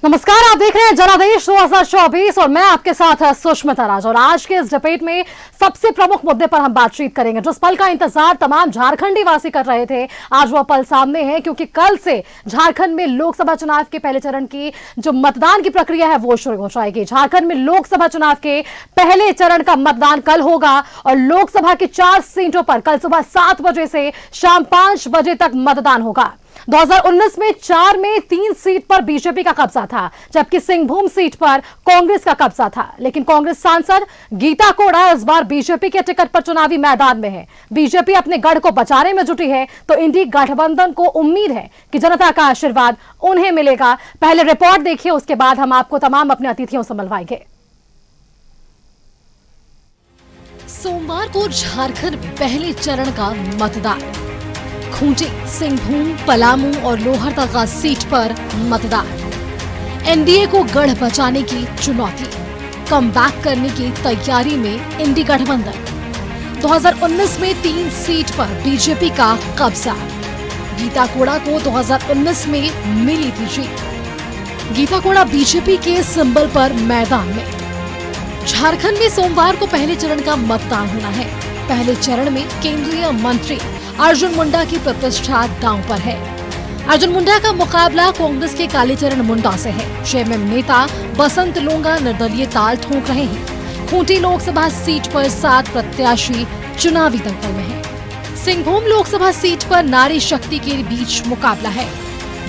नमस्कार, आप देख रहे हैं जनादेश 2024 और मैं आपके साथ सुष्मिता राज। और आज के इस डिबेट में सबसे प्रमुख मुद्दे पर हम बातचीत करेंगे। जिस पल का इंतजार तमाम झारखंडी वासी कर रहे थे, आज वह पल सामने है, क्योंकि कल से झारखंड में लोकसभा चुनाव के पहले चरण की जो मतदान की प्रक्रिया है वो शुरू हो जाएगी। झारखंड में लोकसभा चुनाव के पहले चरण का मतदान कल होगा और लोकसभा की 4 सीटों पर कल सुबह 7 बजे से शाम 5 बजे तक मतदान होगा। 2019 में 4 में 3 सीट पर बीजेपी का कब्जा था, जबकि सिंहभूम सीट पर कांग्रेस का कब्जा था। लेकिन कांग्रेस सांसद गीता कोड़ा इस बार बीजेपी के टिकट पर चुनावी मैदान में है। बीजेपी अपने गढ़ को बचाने में जुटी है, तो इंडी गठबंधन को उम्मीद है कि जनता का आशीर्वाद उन्हें मिलेगा। पहले रिपोर्ट देखिए, उसके बाद हम आपको तमाम अपने अतिथियों से मिलवाएंगे। सोमवार को झारखंड में पहले चरण का मतदान। खूंटी, सिंहभूम, पलामू और लोहरदगा सीट पर मतदान। एनडीए को गढ़ बचाने की चुनौती, कमबैक करने की तैयारी में इंडी गठबंधन। 2019 में 3 सीट पर बीजेपी का कब्जा। गीता कोड़ा को 2019 में मिली थी जीत। गीता कोड़ा बीजेपी के सिंबल पर मैदान में। झारखंड में सोमवार को पहले चरण का मतदान होना है। पहले चरण में केंद्रीय मंत्री अर्जुन मुंडा की प्रतिष्ठा दांव पर है। अर्जुन मुंडा का मुकाबला कांग्रेस के कालीचरण मुंडा से है। जेएमएम नेता बसंत लोंगा निर्दलीय ताल ठोक रहे हैं। खूंटी लोकसभा सीट पर 7 प्रत्याशी चुनावी दंगल में हैं। सिंहभूम लोकसभा सीट पर नारी शक्ति के बीच मुकाबला है।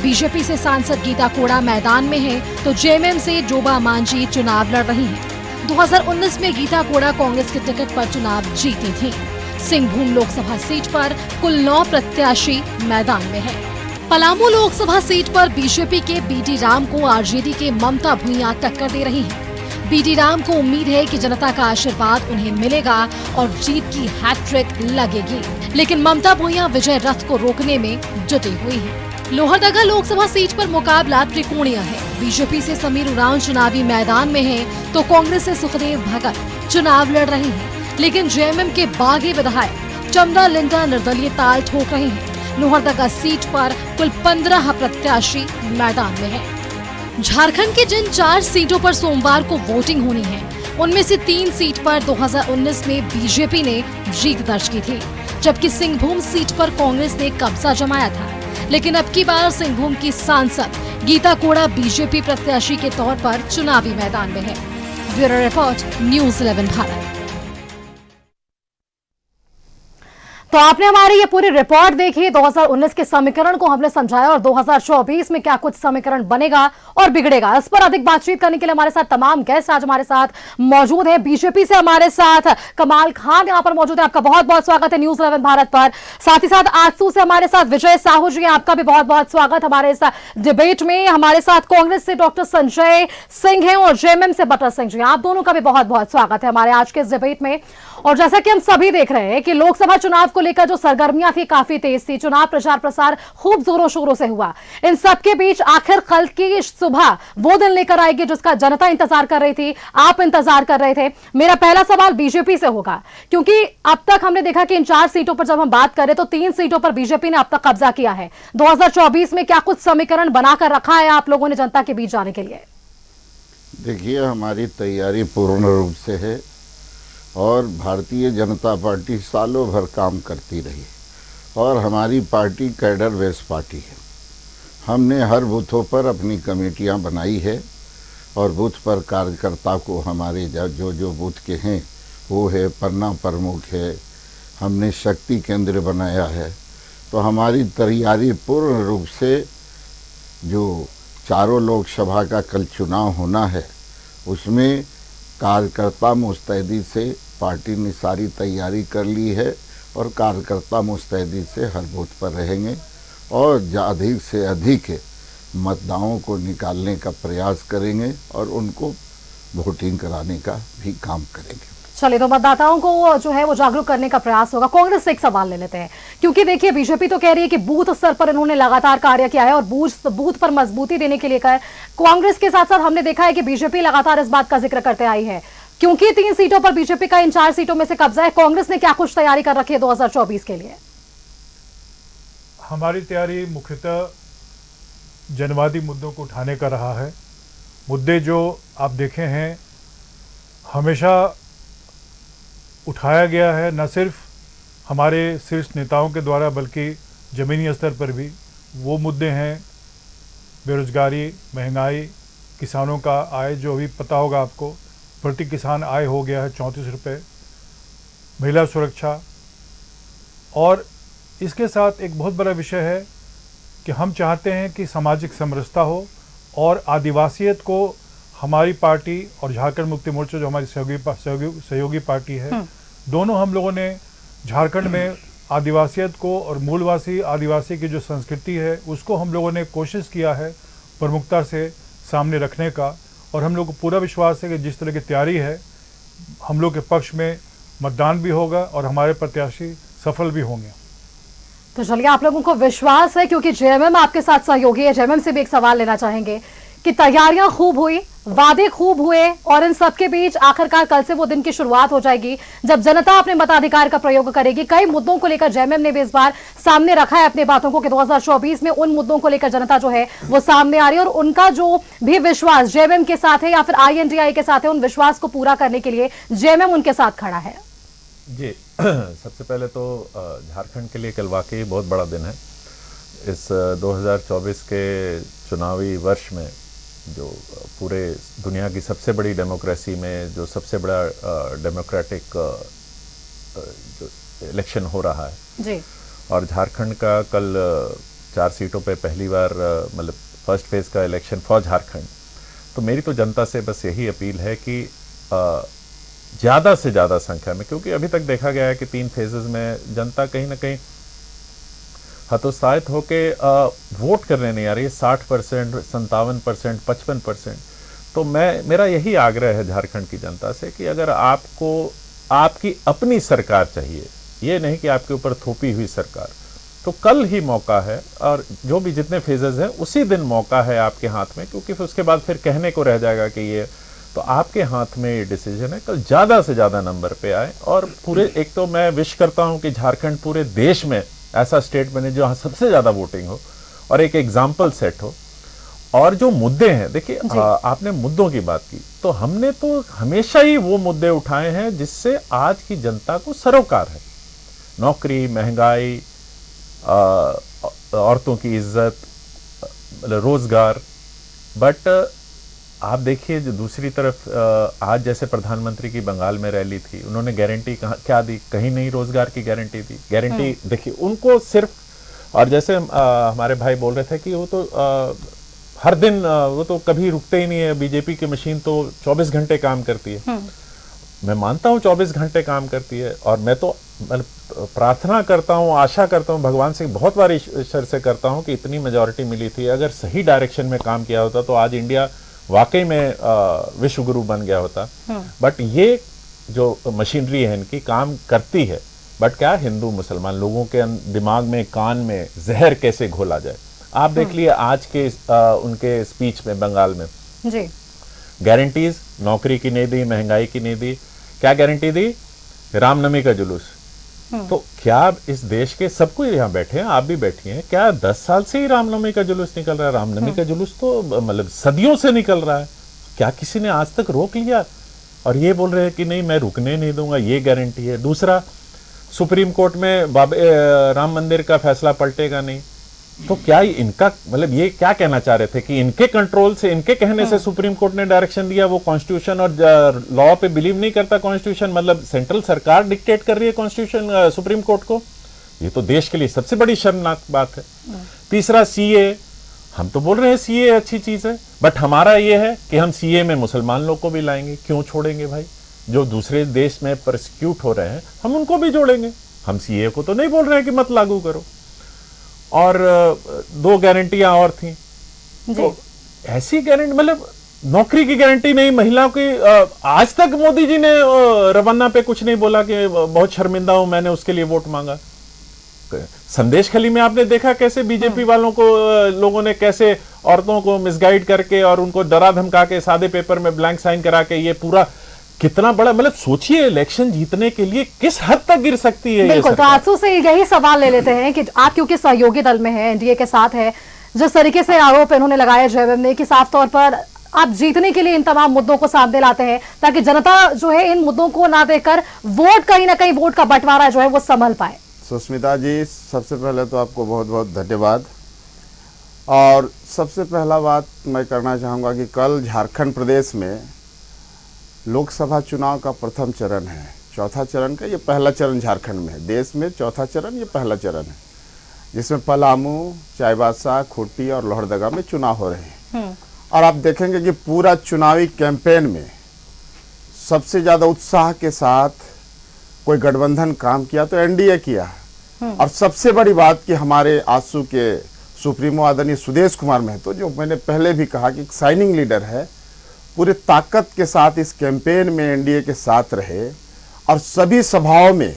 बीजेपी से सांसद गीता कोड़ा मैदान में है, तो जेएमएम से जोबा मांझी चुनाव लड़ रही हैं। 2019 में गीता कोड़ा कांग्रेस के टिकट पर चुनाव जीती थी। सिंहभूम लोकसभा सीट पर कुल 9 प्रत्याशी मैदान में हैं। पलामू लोकसभा सीट पर बीजेपी के बीडी राम को आरजेडी के ममता भुइयां टक्कर दे रही हैं। बीडी राम को उम्मीद है कि जनता का आशीर्वाद उन्हें मिलेगा और जीत की हैट्रिक लगेगी, लेकिन ममता भुइयां विजय रथ को रोकने में जुटी हुई हैं। लोहरदगा लोकसभा सीट पर मुकाबला त्रिकोणीय है। बीजेपी से समीर उरांव चुनावी मैदान में है, तो कांग्रेस से सुखदेव भगत चुनाव लड़ रहे हैं। लेकिन जेएमएम के बागी विधायक चंदा लिंडा निर्दलीय ताल ठोक रहे हैं। लोहरदगा सीट पर कुल 15 प्रत्याशी मैदान में हैं। झारखंड के जिन 4 सीटों पर सोमवार को वोटिंग होनी है, उनमें से 3 सीट पर 2019 में बीजेपी ने जीत दर्ज की थी, जबकि सिंहभूम सीट पर कांग्रेस ने कब्जा जमाया था। लेकिन अब की बार सिंहभूम की सांसद गीता कोड़ा बीजेपी प्रत्याशी के तौर पर चुनावी मैदान में है। Bureau report, news 11 Bharat. तो आपने हमारी ये पूरी रिपोर्ट देखी। 2019 के समीकरण को हमने समझाया और 2024 में क्या कुछ समीकरण बनेगा और बिगड़ेगा, इस पर अधिक बातचीत करने के लिए हमारे साथ तमाम गेस्ट आज हमारे साथ मौजूद हैं। बीजेपी से हमारे साथ कमाल खान यहां पर मौजूद है, आपका बहुत बहुत स्वागत है न्यूज़ 11 भारत पर। साथ ही साथ आजसू से हमारे साथ विजय साहू जी, आपका भी बहुत बहुत स्वागत हमारे इस डिबेट में। हमारे साथ कांग्रेस से डॉक्टर संजय सिंह है और जेएमएम से बटर सिंह जी, आप दोनों का भी बहुत बहुत स्वागत है हमारे आज के इस डिबेट में। और जैसा कि हम सभी देख रहे हैं कि लोकसभा चुनाव को लेकर जो सरगर्मियां थी काफी तेज थी, चुनाव प्रचार प्रसार खूब जोरों शोरों से हुआ। इन सबके बीच आखिर कल की सुबह वो दिन लेकर आएगी जिसका जनता इंतजार कर रही थी, आप इंतजार कर रहे थे। मेरा पहला सवाल बीजेपी से होगा, क्योंकि अब तक हमने देखा कि इन 4 सीटों पर जब हम बात करें तो 3 सीटों पर बीजेपी ने अब तक कब्जा किया है। 2024 में क्या कुछ समीकरण बनाकर रखा है आप लोगों ने जनता के बीच जाने के लिए? देखिए, हमारी तैयारी पूर्ण रूप से है और भारतीय जनता पार्टी सालों भर काम करती रही और हमारी पार्टी कैडर बेस पार्टी है। हमने हर बूथों पर अपनी कमेटियां बनाई है और बूथ पर कार्यकर्ता को हमारे जो बूथ के हैं वो है, पन्ना प्रमुख है, हमने शक्ति केंद्र बनाया है। तो हमारी तैयारी पूर्ण रूप से जो चारों लोकसभा का कल चुनाव होना है उसमें कार्यकर्ता मुस्तैदी से पार्टी ने सारी तैयारी कर ली है और कार्यकर्ता मुस्तैदी से हर बूथ पर रहेंगे और अधिक से अधिक मतदाताओं को निकालने का प्रयास करेंगे और उनको वोटिंग कराने का भी काम करेंगे। चलिए, तो मतदाताओं को जो है वो जागरूक करने का प्रयास होगा। कांग्रेस से एक सवाल ले लेते हैं, क्योंकि देखिए बीजेपी तो कह रही है कि बूथ स्तर पर इन्होंने लगातार कार्य किया है और बूथ पर मजबूती देने के लिए कांग्रेस के साथ साथ हमने देखा है कि बीजेपी लगातार इस बात का जिक्र करते आई है। क्योंकि 3 सीटों पर बीजेपी का इन 4 सीटों में से कब्जा है, कांग्रेस ने क्या कुछ तैयारी कर रखी है 2024 के लिए? हमारी तैयारी मुख्यतः जनवादी मुद्दों को उठाने का रहा है। मुद्दे जो आप देखे हैं हमेशा उठाया गया है, न सिर्फ हमारे शीर्ष नेताओं के द्वारा बल्कि ज़मीनी स्तर पर भी। वो मुद्दे हैं बेरोजगारी, महंगाई, किसानों का आय जो अभी पता होगा आपको, प्रति किसान आय हो गया है 34 रुपये, महिला सुरक्षा, और इसके साथ एक बहुत बड़ा विषय है कि हम चाहते हैं कि सामाजिक समरसता हो और आदिवासियत को हमारी पार्टी और झारखंड मुक्ति मोर्चा जो हमारी सहयोगी पार्टी है, दोनों हम लोगों ने झारखंड में आदिवासियत को और मूलवासी आदिवासी की जो संस्कृति है उसको हम लोगों ने कोशिश किया है प्रमुखता से सामने रखने का। और हम लोग को पूरा विश्वास है कि जिस तरह की तैयारी है हम लोग के पक्ष में मतदान भी होगा और हमारे प्रत्याशी सफल भी होंगे। तो चलिए, आप लोगों को विश्वास है क्योंकि जेएमएम आपके साथ सहयोगी है। जेएमएम से भी एक सवाल लेना चाहेंगे कि तैयारियां खूब हुई, वादे खूब हुए, और इन सबके बीच आखिरकार कल से वो दिन की शुरुआत हो जाएगी जब जनता अपने मताधिकार का प्रयोग करेगी। कई मुद्दों को लेकर जेएमएम ने भी इस बार सामने रखा है अपनी बातों को कि 2024 में उन मुद्दों को लेकर जनता जो है वो सामने आ रही है, और उनका जो भी विश्वास जेएमएम के साथ है या फिर आईएनडीआई के साथ है, उन विश्वास को पूरा करने के लिए जेएमएम उनके साथ खड़ा है। जी सबसे पहले तो झारखंड के लिए कल वाकई बहुत बड़ा दिन है। इस 2024 के चुनावी वर्ष में जो पूरे दुनिया की सबसे बड़ी डेमोक्रेसी में जो सबसे बड़ा डेमोक्रेटिक जो इलेक्शन हो रहा है जी, और झारखंड का कल 4 सीटों पे पहली बार मतलब फर्स्ट फेज का इलेक्शन फॉर झारखंड। तो मेरी तो जनता से बस यही अपील है कि ज़्यादा से ज़्यादा संख्या में, क्योंकि अभी तक देखा गया है कि 3 फेजेस में जनता कहीं ना कहीं हतोत्साहित होके वोट करने नहीं आ रही है। 60%, 57%, 55%। तो मेरा यही आग्रह है झारखंड की जनता से कि अगर आपको आपकी अपनी सरकार चाहिए, ये नहीं कि आपके ऊपर थोपी हुई सरकार, तो कल ही मौका है, और जो भी जितने फेजेस हैं उसी दिन मौका है आपके हाथ में, क्योंकि फिर उसके बाद फिर कहने को रह जाएगा कि ये तो आपके हाथ में ये डिसीजन है। कल ज़्यादा से ज़्यादा नंबर पे आए और पूरे, एक तो मैं विश करता हूँ कि झारखंड पूरे देश में ऐसा स्टेट बने जहाँ सबसे ज़्यादा वोटिंग हो और एक एग्जाम्पल सेट हो। और जो मुद्दे हैं, देखिए आपने मुद्दों की बात की, तो हमने तो हमेशा ही वो मुद्दे उठाए हैं जिससे आज की जनता को सरोकार है। नौकरी, महंगाई, औरतों की इज्जत, रोजगार। बट आप देखिए जो दूसरी तरफ आज जैसे प्रधानमंत्री की बंगाल में रैली थी, उन्होंने गारंटी क्या दी? कहीं नहीं रोजगार की गारंटी दी। गारंटी देखिए उनको सिर्फ, और जैसे हमारे भाई बोल रहे थे कि वो तो हर दिन वो तो कभी रुकते ही नहीं है, बीजेपी की मशीन तो 24 घंटे काम करती है। मैं मानता हूँ 24 घंटे काम करती है, और मैं तो प्रार्थना करता हूँ, आशा करता हूँ भगवान से, बहुत बार ईश्वर से करता हूँ कि इतनी मेजॉरिटी मिली थी, अगर सही डायरेक्शन में काम किया होता तो आज इंडिया वाकई में विश्व गुरु बन गया होता। बट ये जो मशीनरी है इनकी काम करती है, बट क्या हिंदू मुसलमान लोगों के दिमाग में, कान में जहर कैसे घोला जाए। आप देख लिए आज के उनके स्पीच में बंगाल में जी, गारंटीज नौकरी की नहीं दी, महंगाई की नहीं दी। क्या गारंटी दी? रामनवमी का जुलूस। तो क्या इस देश के सबको यहाँ बैठे हैं, आप भी बैठी हैं, क्या 10 साल से ही रामनवमी का जुलूस निकल रहा है? रामनवमी का जुलूस तो मतलब सदियों से निकल रहा है, क्या किसी ने आज तक रोक लिया? और ये बोल रहे हैं कि नहीं मैं रुकने नहीं दूंगा, ये गारंटी है। दूसरा, सुप्रीम कोर्ट में राम मंदिर का फैसला पलटेगा नहीं। तो क्या इनका मतलब ये क्या कहना चाह रहे थे कि इनके कंट्रोल से, इनके कहने से सुप्रीम कोर्ट ने डायरेक्शन दिया? वो कॉन्स्टिट्यूशन और लॉ पे बिलीव नहीं करता कॉन्स्टिट्यूशन, मतलब सेंट्रल सरकार डिक्टेट कर रही है कॉन्स्टिट्यूशन सुप्रीम कोर्ट को। ये तो देश के लिए सबसे बड़ी शर्मनाक बात है। तीसरा, सीए, हम तो बोल रहे हैं सीए अच्छी चीज है, बट हमारा ये है कि हम सीए में मुसलमान लोग को भी लाएंगे। क्यों छोड़ेंगे भाई? जो दूसरे देश में प्रोसिक्यूट हो रहे हैं हम उनको भी जोड़ेंगे। हम सीए को तो नहीं बोल रहे हैं कि मत लागू करो। और 2 गारंटियां और थी, तो ऐसी गारंटी, मतलब नौकरी की गारंटी नहीं, महिलाओं की। आज तक मोदी जी ने रवाना पे कुछ नहीं बोला कि बहुत शर्मिंदा हूं, मैंने उसके लिए वोट मांगा। संदेश खली में आपने देखा कैसे बीजेपी वालों को लोगों ने कैसे औरतों को मिसगाइड करके और उनको डरा धमका के सादे पेपर में ब्लैंक साइन करा के, ये पूरा कितना बड़ा, मतलब सोचिए इलेक्शन जीतने के लिए किस हद तक गिर सकती है। बिल्कुल, तो आंसू से यही सवाल ले लेते हैं कि आप क्योंकि सहयोगी दल में है, एनडीए के साथ है, जिस तरीके से आरोप इन्होंने लगाया जेएमएम ने कि साफ तौर पर आप जीतने के लिए इन तमाम मुद्दों को सामने लाते हैं ताकि जनता जो है इन मुद्दों को ना देकर वोट कहीं ना कहीं वोट का बंटवारा जो है वो संभल पाए? सुष्मिता जी, सबसे पहले तो आपको बहुत बहुत धन्यवाद। और सबसे पहला बात मैं करना चाहूँगा कि कल झारखंड प्रदेश में लोकसभा चुनाव का प्रथम चरण है। चौथा चरण का ये पहला चरण झारखंड में है। देश में चौथा चरण ये पहला चरण है, जिसमें पलामू, चाईबासा, खूंटी और लोहरदगा में चुनाव हो रहे हैं। और आप देखेंगे कि पूरा चुनावी कैंपेन में सबसे ज़्यादा उत्साह के साथ कोई गठबंधन काम किया तो एनडीए किया। और सबसे बड़ी बात कि हमारे आजसू के सुप्रीमो आदरणीय सुदेश कुमार महतो, जो मैंने पहले भी कहा कि एक शाइनिंग लीडर है, पूरे ताकत के साथ इस कैंपेन में एनडीए के साथ रहे। और सभी सभाओं में,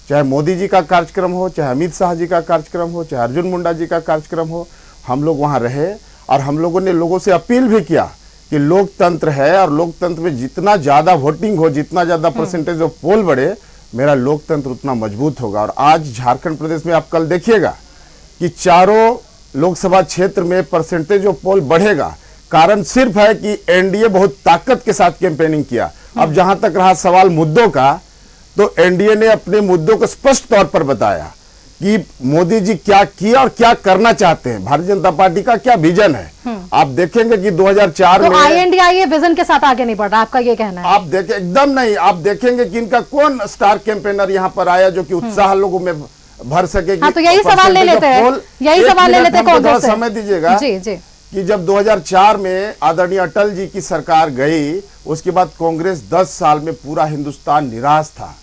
चाहे मोदी जी का कार्यक्रम हो, चाहे अमित शाह जी का कार्यक्रम हो, चाहे अर्जुन मुंडा जी का कार्यक्रम हो, हम लोग वहाँ रहे। और हम लोगों ने लोगों से अपील भी किया कि लोकतंत्र है और लोकतंत्र में जितना ज़्यादा वोटिंग हो, जितना ज़्यादा परसेंटेज ऑफ पोल बढ़े, मेरा लोकतंत्र उतना मजबूत होगा। और आज झारखंड प्रदेश में आप कल देखिएगा कि चारों लोकसभा क्षेत्र में परसेंटेज ऑफ पोल बढ़ेगा। कारण सिर्फ है कि एनडीए बहुत ताकत के साथ कैंपेनिंग किया। अब जहां तक रहा सवाल मुद्दों का, तो एनडीए ने अपने मुद्दों को स्पष्ट तौर पर बताया कि मोदी जी क्या किया और क्या करना चाहते हैं, भारतीय जनता पार्टी का क्या विजन है। आप देखेंगे कि 2004 तो में आईएनडीआई विजन के साथ आगे नहीं बढ़ रहा, आपका ये कहना है? आप देखें, एकदम नहीं। आप देखेंगे कि इनका कौन स्टार कैंपेनर यहाँ पर आया जो कि उत्साह लोगों में भर सके। हाँ, तो यही सवाल ले लेते हैं, यही सवाल ले लेते हैं कांग्रेस से। समय दीजिएगा जी जी। कि जब 2004 में आदरणीय अटल जी की सरकार गई, उसके बाद कांग्रेस 10 साल में पूरा हिंदुस्तान निराश था,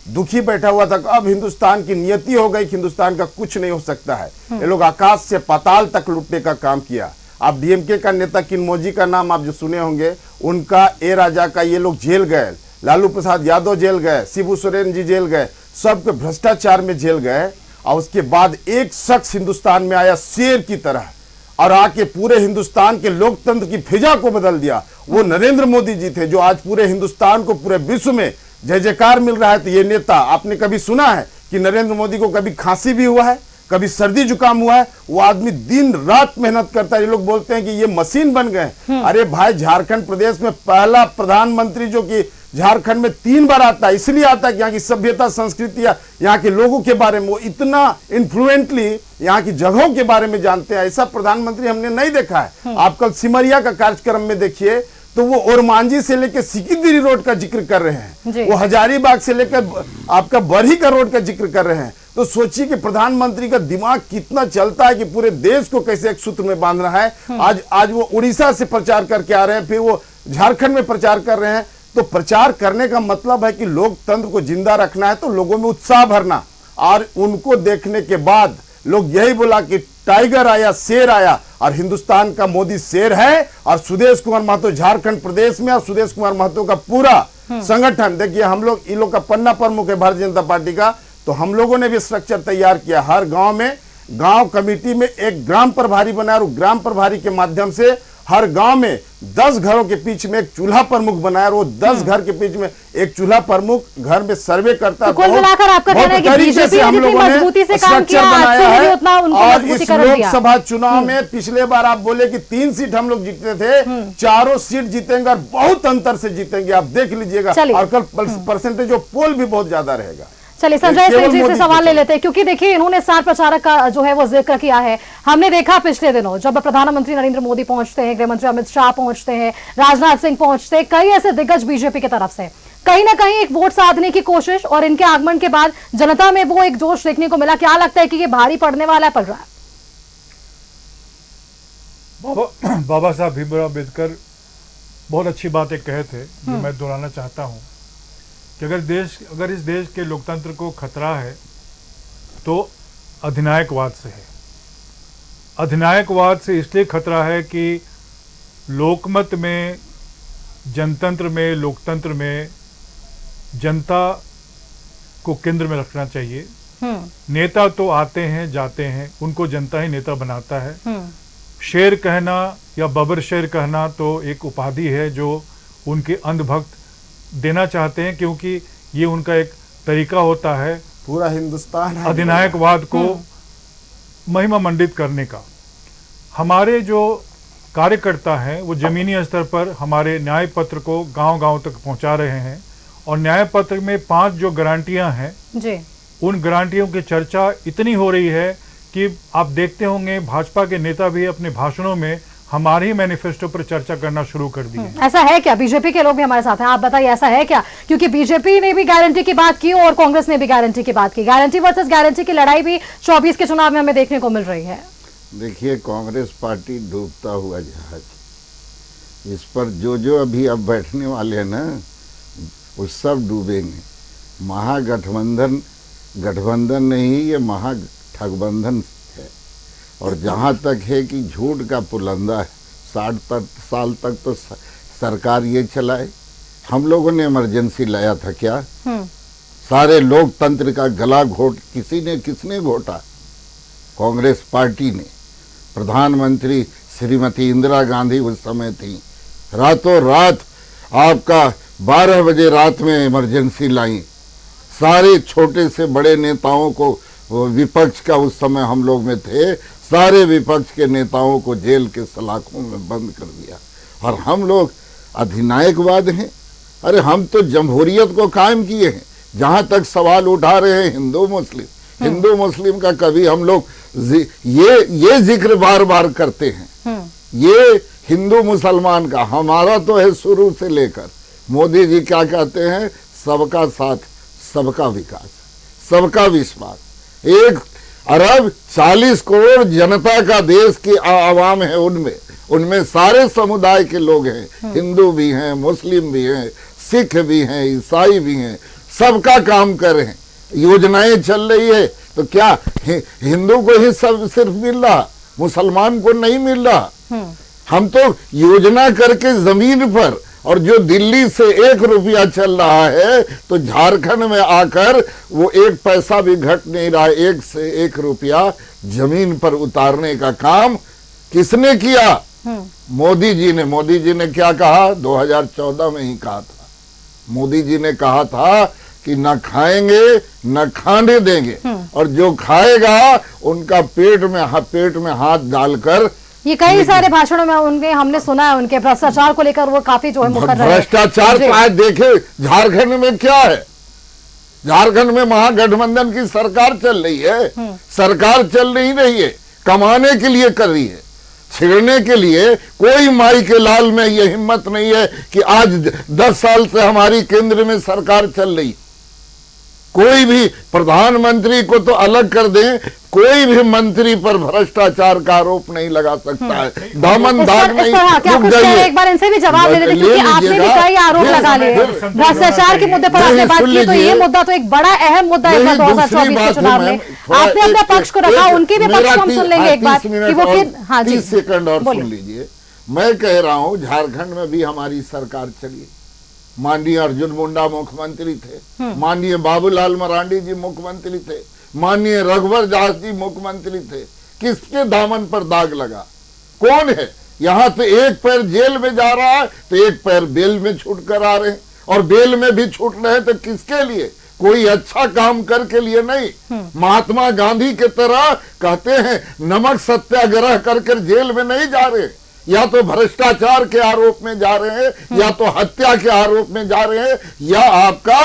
दुखी बैठा हुआ था। अब हिंदुस्तान की नियति हो गई, हिंदुस्तान का कुछ नहीं हो सकता है। ये लोग आकाश से पाताल तक लुटने का काम किया। आप डीएमके का नेता किन्मोजी का नाम आप जो सुने होंगे, उनका ए राजा का ये लोग जेल गए, लालू प्रसाद यादव जेल गए, शिबू सोरेन जी जेल गए, सबके भ्रष्टाचार में जेल गए। और उसके बाद एक शख्स हिंदुस्तान में आया शेर की तरह और आके पूरे हिंदुस्तान के लोकतंत्र की फिजा को बदल दिया। वो नरेंद्र मोदी जी थे, जो आज पूरे हिंदुस्तान को, पूरे विश्व में जय जयकार मिल रहा है। तो ये नेता, आपने कभी सुना है कि नरेंद्र मोदी को कभी खांसी भी हुआ है, कभी सर्दी जुकाम हुआ है? वो आदमी दिन रात मेहनत करता है। ये लोग बोलते हैं कि ये मशीन बन गए। अरे भाई, झारखंड प्रदेश में पहला प्रधानमंत्री जो कि झारखंड में 3 बार आता है, इसलिए आता है कि यहाँ की सभ्यता, संस्कृति या यहाँ के लोगों के बारे में वो इतना इन्फ्लुएंटली यहाँ की जगहों के बारे में जानते हैं। ऐसा प्रधानमंत्री हमने नहीं देखा है। आप कल सिमरिया का कार्यक्रम में देखिए तो वो ओरमांझी से लेकर सिकिदिरी रोड का जिक्र कर रहे हैं, वो हजारीबाग से लेकर आपका बरही का रोड का जिक्र कर रहे हैं। तो सोचिए कि प्रधानमंत्री का दिमाग कितना चलता है कि पूरे देश को कैसे एक सूत्र में बांधना है। आज वो उड़ीसा से प्रचार करके आ रहे हैं, फिर वो झारखंड में प्रचार कर रहे हैं। तो प्रचार करने का मतलब है कि लोकतंत्र को जिंदा रखना है, तो लोगों में उत्साह भरना। और उनको देखने के बाद लोग यही बोला कि टाइगर आया, शेर आया, और हिंदुस्तान का मोदी शेर है। और सुदेश कुमार महतो झारखंड प्रदेश में, और सुदेश कुमार महतो का पूरा संगठन, देखिए हम लोग, इन लोग का पन्ना प्रमुख है भारतीय जनता पार्टी का, तो हम लोगों ने भी स्ट्रक्चर तैयार किया। हर गांव में, गांव कमेटी में एक ग्राम प्रभारी बनाया, और ग्राम प्रभारी के माध्यम से हर गांव में 10 घरों के बीच में एक चूल्हा प्रमुख बनाया, और वो 10 घर के बीच में एक चूल्हा प्रमुख घर में सर्वे करता है। कुल मिलाकर आपका कहना है कि बीजेपी हम लोगों ने मजबूती से काम स्ट्रक्चर किया, बनाया है। उतना उनको और इस मजबूतीकरण दिया। लोकसभा चुनाव में पिछले बार आप बोले कि 3 सीट हम लोग जीते थे, 4 सीट जीतेंगे और बहुत अंतर से जीतेंगे, आप देख लीजिएगा। और कल परसेंटेज ऑफ पोल भी बहुत ज्यादा रहेगा। चलिए संजय सिंह जी से सवाल ले लेते हैं, क्योंकि देखिए इन्होंने स्टार प्रचारक का जो है वो जिक्र किया है। हमने देखा पिछले दिनों जब प्रधानमंत्री नरेंद्र मोदी पहुंचते हैं, गृह मंत्री अमित शाह पहुंचते हैं, राजनाथ सिंह पहुंचते हैं, कई ऐसे दिग्गज बीजेपी की तरफ से कहीं ना कहीं एक वोट साधने की कोशिश, और इनके आगमन के बाद जनता में वो एक जोश देखने को मिला। क्या लगता है कि ये भारी पड़ने वाला है, पड़ रहा है? बाबा साहब भीमराव अम्बेडकर बहुत अच्छी बात एक कहे थे, जो मैं दोहराना चाहता हूं कि अगर इस देश के लोकतंत्र को खतरा है तो अधिनायकवाद से है। अधिनायकवाद से इसलिए खतरा है कि लोकमत में, जनतंत्र में, लोकतंत्र में जनता को केंद्र में रखना चाहिए। नेता तो आते हैं जाते हैं, उनको जनता ही नेता बनाता है। शेर कहना या बबर शेर कहना तो एक उपाधि है जो उनके अंधभक्त देना चाहते हैं, क्योंकि ये उनका एक तरीका होता है पूरा हिंदुस्तान अधिनायकवाद को महिमा मंडित करने का। हमारे जो कार्यकर्ता हैं वो जमीनी स्तर पर हमारे न्याय पत्र को गांव-गांव तक पहुंचा रहे हैं और न्याय पत्र में 5 जो गारंटियां हैं जी, उन गारंटियों की चर्चा इतनी हो रही है कि आप देखते होंगे भाजपा के नेता भी अपने भाषणों में हमारे ही मैनिफेस्टो पर चर्चा करना शुरू कर दी है। ऐसा है क्या? बीजेपी के लोग भी हमारे साथ हैं, आप बताइए ऐसा है क्या? क्योंकि बीजेपी ने भी गारंटी की बात की और कांग्रेस ने भी गारंटी की बात की। गारंटी वर्सेस गारंटी की लड़ाई भी 24 के चुनाव में हमें देखने को मिल रही है। देखिए, कांग्रेस पार्टी डूबता हुआ जहाज, इस पर जो अभी अब बैठने वाले हैं ना, वो सब डूबेंगे। गठबंधन नहीं, ये महाठगबंधन है। और जहाँ तक है कि झूठ का पुलंदा है, 60 साल तक तो सरकार ये चलाए। हम लोगों ने इमरजेंसी लाया था क्या? सारे लोकतंत्र का गला किसने घोटा? कांग्रेस पार्टी ने। प्रधानमंत्री श्रीमती इंदिरा गांधी उस समय थी, रातों रात आपका 12 बजे रात में इमरजेंसी लाई। सारे छोटे से बड़े नेताओं को, विपक्ष का उस समय हम लोग में थे, सारे विपक्ष के नेताओं को जेल के सलाखों में बंद कर दिया। और हम लोग अधिनायकवाद हैं? अरे हम तो जमहूरियत को कायम किए हैं। जहां तक सवाल उठा रहे हैं हिंदू मुस्लिम का, कभी हम लोग ये जिक्र बार बार करते हैं। ये हिंदू मुसलमान का हमारा तो है शुरू से लेकर। मोदी जी क्या कहते हैं? सबका साथ, सबका विकास, सबका विश्वास। 1 अरब 40 करोड़ जनता का देश की आवाम है, उनमें सारे समुदाय के लोग हैं। हिंदू भी हैं, मुस्लिम भी हैं, सिख भी हैं, ईसाई भी हैं, सबका काम कर रहे हैं। योजनाएं चल रही है तो क्या हिंदू को ही सब सिर्फ मिल रहा, मुसलमान को नहीं मिल रहा? हम तो योजना करके जमीन पर, और जो दिल्ली से 1 रुपया चल रहा है तो झारखंड में आकर वो 1 पैसा भी घट नहीं रहा। 1 से 1 रुपया जमीन पर उतारने का काम किसने किया? मोदी जी ने क्या कहा? 2014 में ही कहा था। मोदी जी ने कहा था कि न खाएंगे न खाने देंगे, और जो खाएगा उनका पेट में हाथ डालकर। ये कई सारे भाषणों में उनके हमने सुना है, उनके भ्रष्टाचार को लेकर वो काफी जो है मुकर्रर है। भ्रष्टाचार तो आज देखे झारखंड में क्या है। झारखंड में महागठबंधन की सरकार चल रही है। सरकार चल नहीं रही है, कमाने के लिए कर रही है, छिड़ने के लिए। कोई माई के लाल में ये हिम्मत नहीं है कि आज 10 साल से हमारी केंद्र में सरकार चल रही। कोई भी प्रधानमंत्री को तो अलग कर दें, कोई भी मंत्री पर भ्रष्टाचार का आरोप नहीं लगा सकता है। दामन दाग नहीं। रुक जाइए, एक बार इनसे भी जवाब ले लेते, क्योंकि आपने भी कई आरोप लगा लिए भ्रष्टाचार के मुद्दे पर। आपने बात की तो ये मुद्दा तो एक बड़ा अहम मुद्दा है 2024 के चुनाव में। आपने अपने पक्ष को रखा, उनके भी पक्ष को हम सुन लेंगे एक बार कि वो किन। हाँ जी, 30 सेकंड और सुन लीजिए। मैं कह रहा हूँ झारखंड में भी हमारी सरकार चली। माननीय अर्जुन मुंडा मुख्यमंत्री थे, माननीय बाबूलाल मरांडी जी मुख्यमंत्री थे, माननीय रघुवर दास जी मुख्यमंत्री थे। किसके दामन पर दाग लगा? कौन है? यहाँ तो एक पैर जेल में जा रहा है तो एक पैर बेल में छूट कर आ रहे हैं, और बेल में भी छूट रहे हैं तो किसके लिए? कोई अच्छा काम करके लिए नहीं। महात्मा गांधी के तरह कहते हैं नमक सत्याग्रह करके जेल में नहीं जा रहे, या तो भ्रष्टाचार के आरोप में जा रहे हैं, या तो हत्या के आरोप में जा रहे हैं, या आपका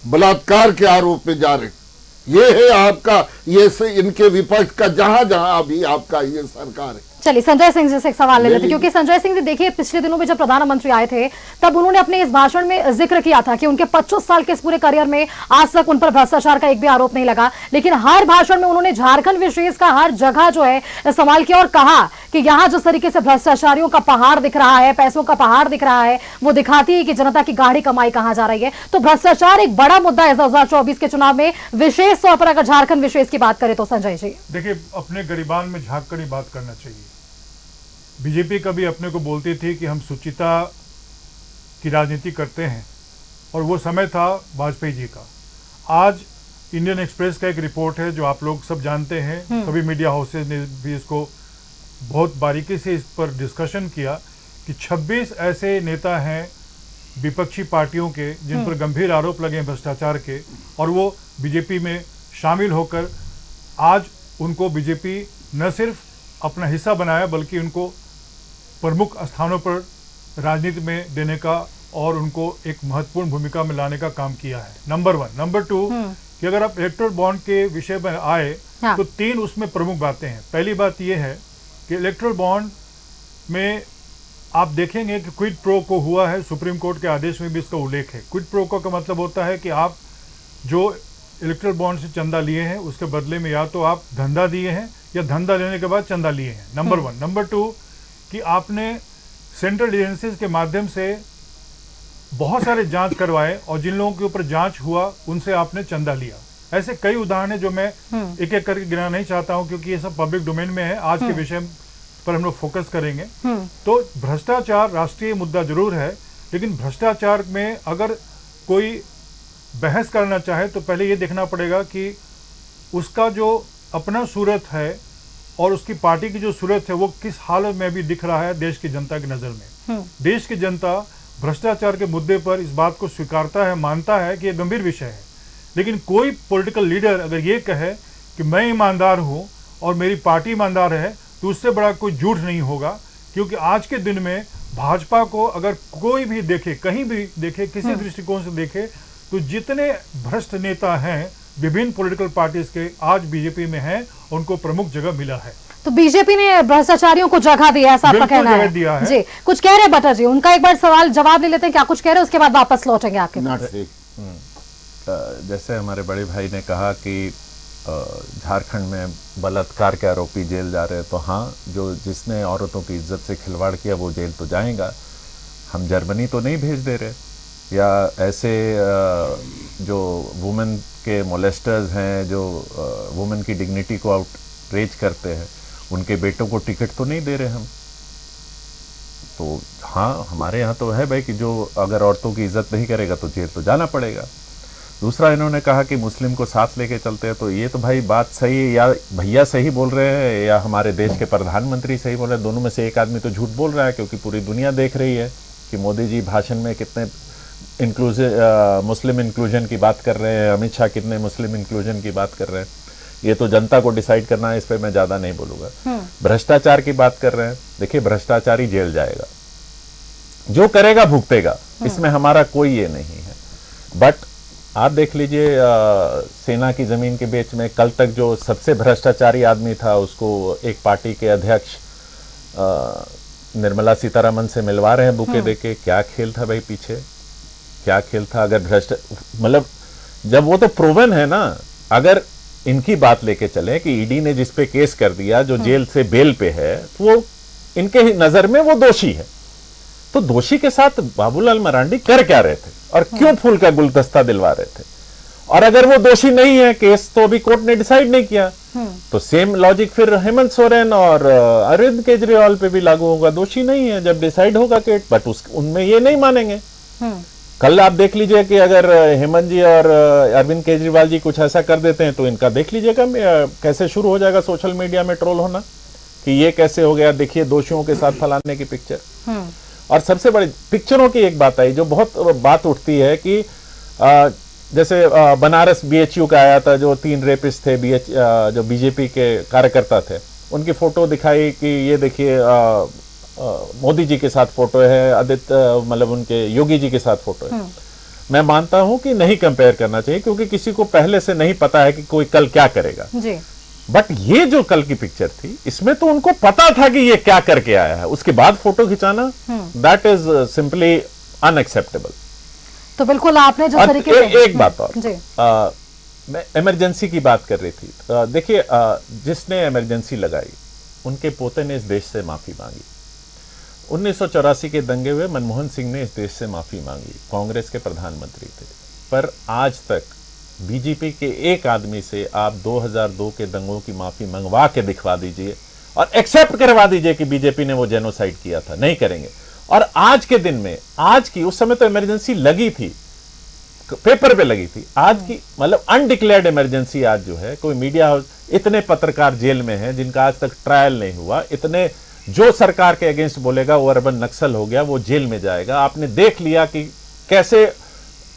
बलात्कार के आरोप में जा रहे हैं। ये है आपका, ये से इनके विपक्ष का जहां जहां अभी आपका ये सरकार है। चलिए संजय सिंह जी से एक सवाल ले लेते, क्योंकि संजय सिंह जी देखिए पिछले दिनों में जब प्रधानमंत्री आए थे तब उन्होंने अपने इस भाषण में जिक्र किया था कि उनके 25 साल के इस पूरे करियर में आज तक उन पर भ्रष्टाचार का एक भी आरोप नहीं लगा। लेकिन हर भाषण में उन्होंने झारखंड विशेष का हर जगह जो है इस्तेमाल किया और कहा कि यहाँ जिस तरीके से भ्रष्टाचारियों का पहाड़ दिख रहा है, पैसों का पहाड़ दिख रहा है, वो दिखाती है कि जनता की गाढ़ी कमाई कहाँ जा रही है। तो भ्रष्टाचार एक बड़ा मुद्दा है 2024 के चुनाव में, विशेष तौर पर अगर झारखंड विशेष की बात करें तो। संजय जी देखिए, अपने गरिबान में झांक कर ही बात करना चाहिए। बीजेपी कभी अपने को बोलती थी कि हम सुचिता की राजनीति करते हैं, और वो समय था वाजपेयी जी का। आज इंडियन एक्सप्रेस का एक रिपोर्ट है जो आप लोग सब जानते हैं, सभी मीडिया हाउसेज ने भी इसको बहुत बारीकी से इस पर डिस्कशन किया कि 26 ऐसे नेता हैं विपक्षी पार्टियों के जिन पर गंभीर आरोप लगे हैं भ्रष्टाचार के, और वो बीजेपी में शामिल होकर आज उनको बीजेपी न सिर्फ अपना हिस्सा बनाया बल्कि उनको प्रमुख स्थानों पर राजनीति में देने का और उनको एक महत्वपूर्ण भूमिका में लाने का काम किया है, नंबर 1। नंबर 2 कि अगर आप इलेक्टोरल बॉन्ड के विषय में आए हाँ। तो 3 उसमें प्रमुख बातें हैं। पहली बात यह है कि इलेक्टोरल बॉन्ड में आप देखेंगे कि क्विड प्रो को हुआ है, सुप्रीम कोर्ट के आदेश में भी इसका उल्लेख है। क्विड प्रो को का मतलब होता है कि आप जो इलेक्टोरल बॉन्ड से चंदा लिए हैं उसके बदले में या तो आप धंधा दिए हैं या धंधा लेने के बाद चंदा लिए हैं, नंबर 1। नंबर 2 कि आपने सेंट्रल एजेंसीज के माध्यम से बहुत सारे जांच करवाए और जिन लोगों के ऊपर जांच हुआ उनसे आपने चंदा लिया। ऐसे कई उदाहरण है जो मैं एक एक करके गिनाना नहीं चाहता हूं क्योंकि ये सब पब्लिक डोमेन में है। आज के विषय पर हम लोग फोकस करेंगे। तो भ्रष्टाचार राष्ट्रीय मुद्दा जरूर है, लेकिन भ्रष्टाचार में अगर कोई बहस करना चाहे तो पहले ये देखना पड़ेगा कि उसका जो अपना सूरत है और उसकी पार्टी की जो सूरत है वो किस हालत में भी दिख रहा है देश की जनता की नज़र में। देश की जनता भ्रष्टाचार के मुद्दे पर इस बात को स्वीकारता है, मानता है कि यह गंभीर विषय है, लेकिन कोई पॉलिटिकल लीडर अगर ये कहे कि मैं ईमानदार हूँ और मेरी पार्टी ईमानदार है तो उससे बड़ा कोई झूठ नहीं होगा। क्योंकि आज के दिन में भाजपा को अगर कोई भी देखे, कहीं भी देखे, किसी दृष्टिकोण से देखे तो जितने भ्रष्ट नेता हैं विभिन्न पॉलिटिकल पार्टीज के आज बीजेपी में हैं, उनको प्रमुख जगह मिला है। तो बीजेपी ने भ्रष्टाचारियों को जगह दिया है, ऐसा आपका कहना है? दिया है जी, कुछ कह रहे हैं बटर जी, उनका एक बार सवाल जवाब ले लेते हैं, क्या कुछ कह रहे हैं, उसके बाद वापस लौटेंगे आपके पास। जैसे हमारे बड़े भाई ने कहा कि झारखंड में बलात्कार के आरोपी जेल जा रहे हैं, तो हाँ, जो जिसने औरतों की इज्जत से खिलवाड़ किया वो जेल तो जाएगा। हम जर्मनी तो नहीं भेज दे रहे, या ऐसे जो वुमेन के मोलेस्टर्स हैं, जो वुमेन की डिग्निटी को आउटरीच करते हैं, उनके बेटों को टिकट तो नहीं दे रहे हम। तो हाँ, हमारे यहाँ तो है भाई कि जो अगर औरतों की इज्जत नहीं करेगा तो जेल तो जाना पड़ेगा। दूसरा, इन्होंने कहा कि मुस्लिम को साथ लेके चलते हैं, तो ये तो भाई बात सही है, या भैया सही बोल रहे हैं या हमारे देश के प्रधानमंत्री सही बोल रहे हैं। दोनों में से एक आदमी तो झूठ बोल रहा है, क्योंकि पूरी दुनिया देख रही है कि मोदी जी भाषण में कितने मुस्लिम इंक्लूजन की बात कर रहे हैं, अमित शाह कितने मुस्लिम इंक्लूजन की बात कर रहे हैं। ये तो जनता को डिसाइड करना है, इस पर मैं ज़्यादा नहीं बोलूँगा। भ्रष्टाचार की बात कर रहे हैं, देखिए भ्रष्टाचारी जेल जाएगा, जो करेगा भुगतेगा, इसमें हमारा कोई ये नहीं है। बट आप देख लीजिए, सेना की ज़मीन के बीच में कल तक जो सबसे भ्रष्टाचारी आदमी था उसको एक पार्टी के अध्यक्ष निर्मला सीतारमन से मिलवा रहे हैं बुके देके। क्या खेल था भाई पीछे, क्या खेल था? अगर भ्रष्ट मतलब जब वो तो प्रूवन है ना, अगर इनकी बात लेके चले कि ईडी ने जिस पे केस कर दिया, जो जेल से बेल पे है, वो इनके नजर में वो दोषी है, तो दोषी के साथ बाबूलाल मरांडी कर क्या रहे थे और क्यों फूल का गुलदस्ता दिलवा रहे थे? और अगर वो दोषी नहीं है, केस तो अभी कोर्ट ने डिसाइड नहीं किया, तो सेम लॉजिक फिर हेमंत सोरेन और अरविंद केजरीवाल पे भी लागू होगा। दोषी नहीं है, जब डिसाइड होगा केट, बट उनमें ये नहीं मानेंगे। कल आप देख लीजिए कि अगर हेमंत जी और अरविंद केजरीवाल जी कुछ ऐसा कर देते हैं तो इनका देख लीजिएगा कैसे शुरू हो जाएगा सोशल मीडिया में ट्रोल होना कि ये कैसे हो गया, देखिए दोषियों के साथ फैलाने की पिक्चर। और सबसे बड़ी पिक्चरों की एक बात आई जो बहुत बात उठती है कि जैसे बनारस बीएचयू का आया था, जो 3 रेपिस्ट थे, जो बीजेपी के कार्यकर्ता थे, उनकी फोटो दिखाई कि ये देखिए मोदी जी के साथ फोटो है, आदित्य मतलब उनके योगी जी के साथ फोटो है। मैं मानता हूं कि नहीं कंपेयर करना चाहिए, क्योंकि किसी को पहले से नहीं पता है कि कोई कल क्या करेगा जी। बट ये जो कल की पिक्चर थी, इसमें तो उनको पता था कि ये क्या करके आया है, उसके बाद फोटो खिंचाना, दैट इज सिंपली अनएक्सेप्टेबल। तो बिल्कुल आपने जो तरीके से एक बात और जी, मैं इमरजेंसी की बात कर रही थी। देखिए, जिसने इमरजेंसी लगाई उनके पोते ने इस देश से माफी मांगी। 1984 के दंगे हुए, मनमोहन सिंह ने इस देश से माफी मांगी, कांग्रेस के प्रधानमंत्री थे। पर आज तक बीजेपी के एक आदमी से आप 2002 के दंगों की माफी मंगवा के दिखवा दीजिए और एक्सेप्ट करवा दीजिए कि बीजेपी ने वो जेनोसाइड किया था, नहीं करेंगे। और आज के दिन में, आज की, उस समय तो इमरजेंसी लगी थी, पेपर पे लगी थी, आज की मतलब अनडिक्लेयर्ड इमरजेंसी आज जो है, कोई मीडिया हाउस, इतने पत्रकार जेल में हैं जिनका आज तक ट्रायल नहीं हुआ, इतने जो सरकार के अगेंस्ट बोलेगा वो अर्बन नक्सल हो गया, वो जेल में जाएगा। आपने देख लिया कि कैसे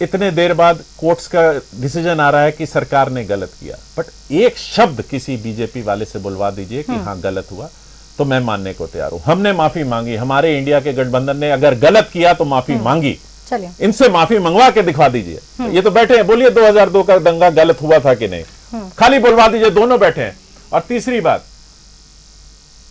इतने देर बाद कोर्ट्स का डिसीजन आ रहा है कि सरकार ने गलत किया। बट एक शब्द किसी बीजेपी वाले से बुलवा दीजिए कि हाँ गलत हुआ, तो मैं मानने को तैयार हूं। हमने माफी मांगी, हमारे इंडिया के गठबंधन ने अगर गलत किया तो माफी मांगी, चलिए इनसे माफी मंगवा के दिखा दीजिए। ये तो बैठे हैं, बोलिए 2002 का दंगा गलत हुआ था कि नहीं, खाली बुलवा दीजिए, दोनों बैठे हैं। और तीसरी बात,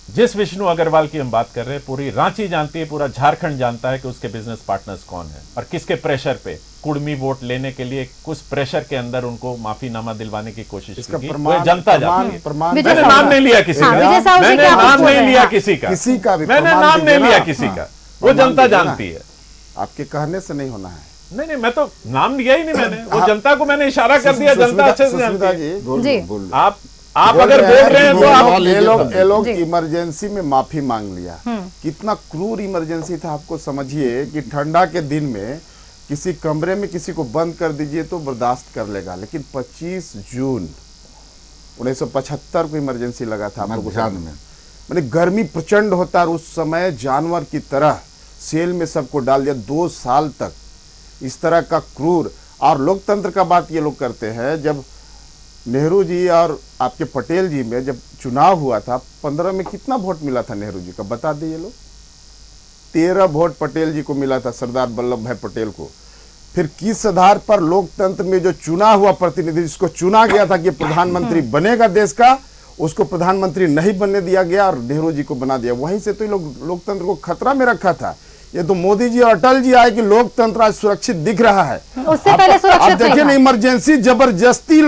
जिस विष्णु अग्रवाल की हम बात कर रहे हैं, पूरी रांची जानती है, पूरा झारखंड जानता है कि उसके बिजनेस पार्टनर्स कौन है और किसके प्रेशर पे, कुर्मी वोट लेने के लिए कुछ प्रेशर के अंदर उनको माफीनामा दिलवाने की कोशिश की, वो जनता जानती है। मैंने नाम नहीं लिया किसी का, मैंने नाम नहीं लिया किसी का, मैंने नाम नहीं लिया किसी का, वो जनता जानती है। आपके कहने से नहीं होना है। नहीं, मैं तो नाम लिया ही नहीं मैंने, वो जनता को मैंने इशारा कर दिया, जनता अच्छे से जानती है। जी आप अगर बोल रहे हैं तो आप ये लोग इमरजेंसी में माफी मांग लिया। कितना क्रूर इमरजेंसी था, आपको समझिए कि ठंडा के दिन में किसी कमरे में किसी को बंद कर दीजिए तो बर्दाश्त कर लेगा, लेकिन 25 जून 1975 को इमरजेंसी लगा था। आप लोगों में मैंने गर्मी प्रचंड होता है और उस समय जानवर की तरह सेल में सबको डाल दिया। 2 साल तक इस तरह का क्रूर। और लोकतंत्र का बात ये लोग करते हैं, जब नेहरू जी और आपके पटेल जी में जब चुनाव हुआ था 15 में कितना वोट मिला था नेहरू जी का, बता दिए लोग। 13 वोट पटेल जी को मिला था, सरदार वल्लभ भाई पटेल को। फिर किस आधार पर लोकतंत्र में जो चुना हुआ प्रतिनिधि, जिसको चुना गया था कि प्रधानमंत्री बनेगा देश का, उसको प्रधानमंत्री नहीं बनने दिया गया और नेहरू जी को बना दिया। वहीं से तो लोकतंत्र को खतरा में रखा था। ये तो मोदी जी और अटल जी आए कि लोकतंत्र आज सुरक्षित दिख रहा है। उससे पहले सुरक्षित देखिए ना, इमरजेंसी जबरदस्ती इन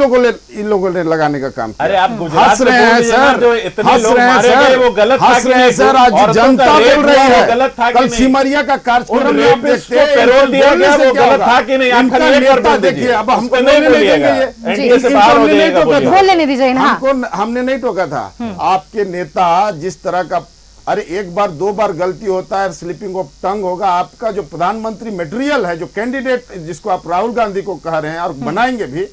लोगों ने लगाने का काम किया। अरे आप गुजरात हंस रहे हैं सर, जो इतने हंस लोग रहे हैं मारे सर, गए, वो गलत था हंस कि रहे हैं नहीं? सर। आज औरतों जनता का रेप बोल रही हुआ, वो है, गलत था कि कल नहीं? सिमरिया का कार्यक्रम में आप देखते हैं, पैरोल दिया गया, वो क्या गलत होगा? था कि नहीं? आप इनका खाली एक बार नेता बोल देखिए, दीजिए, अब हमको उस पर नहीं बोलने नहीं बोलिएगा। देंगे ये। एनडीए से बाहर हो जाइएगा, बोलिए। बोल लेने दीजिए ना। हमने नहीं टोका था। आपके नेता जिस तरह का, अरे एक बार 2 बार गलती होता है, स्लिपिंग ऑफ टंग होगा। आपका जो प्रधानमंत्री मटेरियल है, जो कैंडिडेट जिसको आप राहुल गांधी को कह रहे हैं और बनाएंगे भी,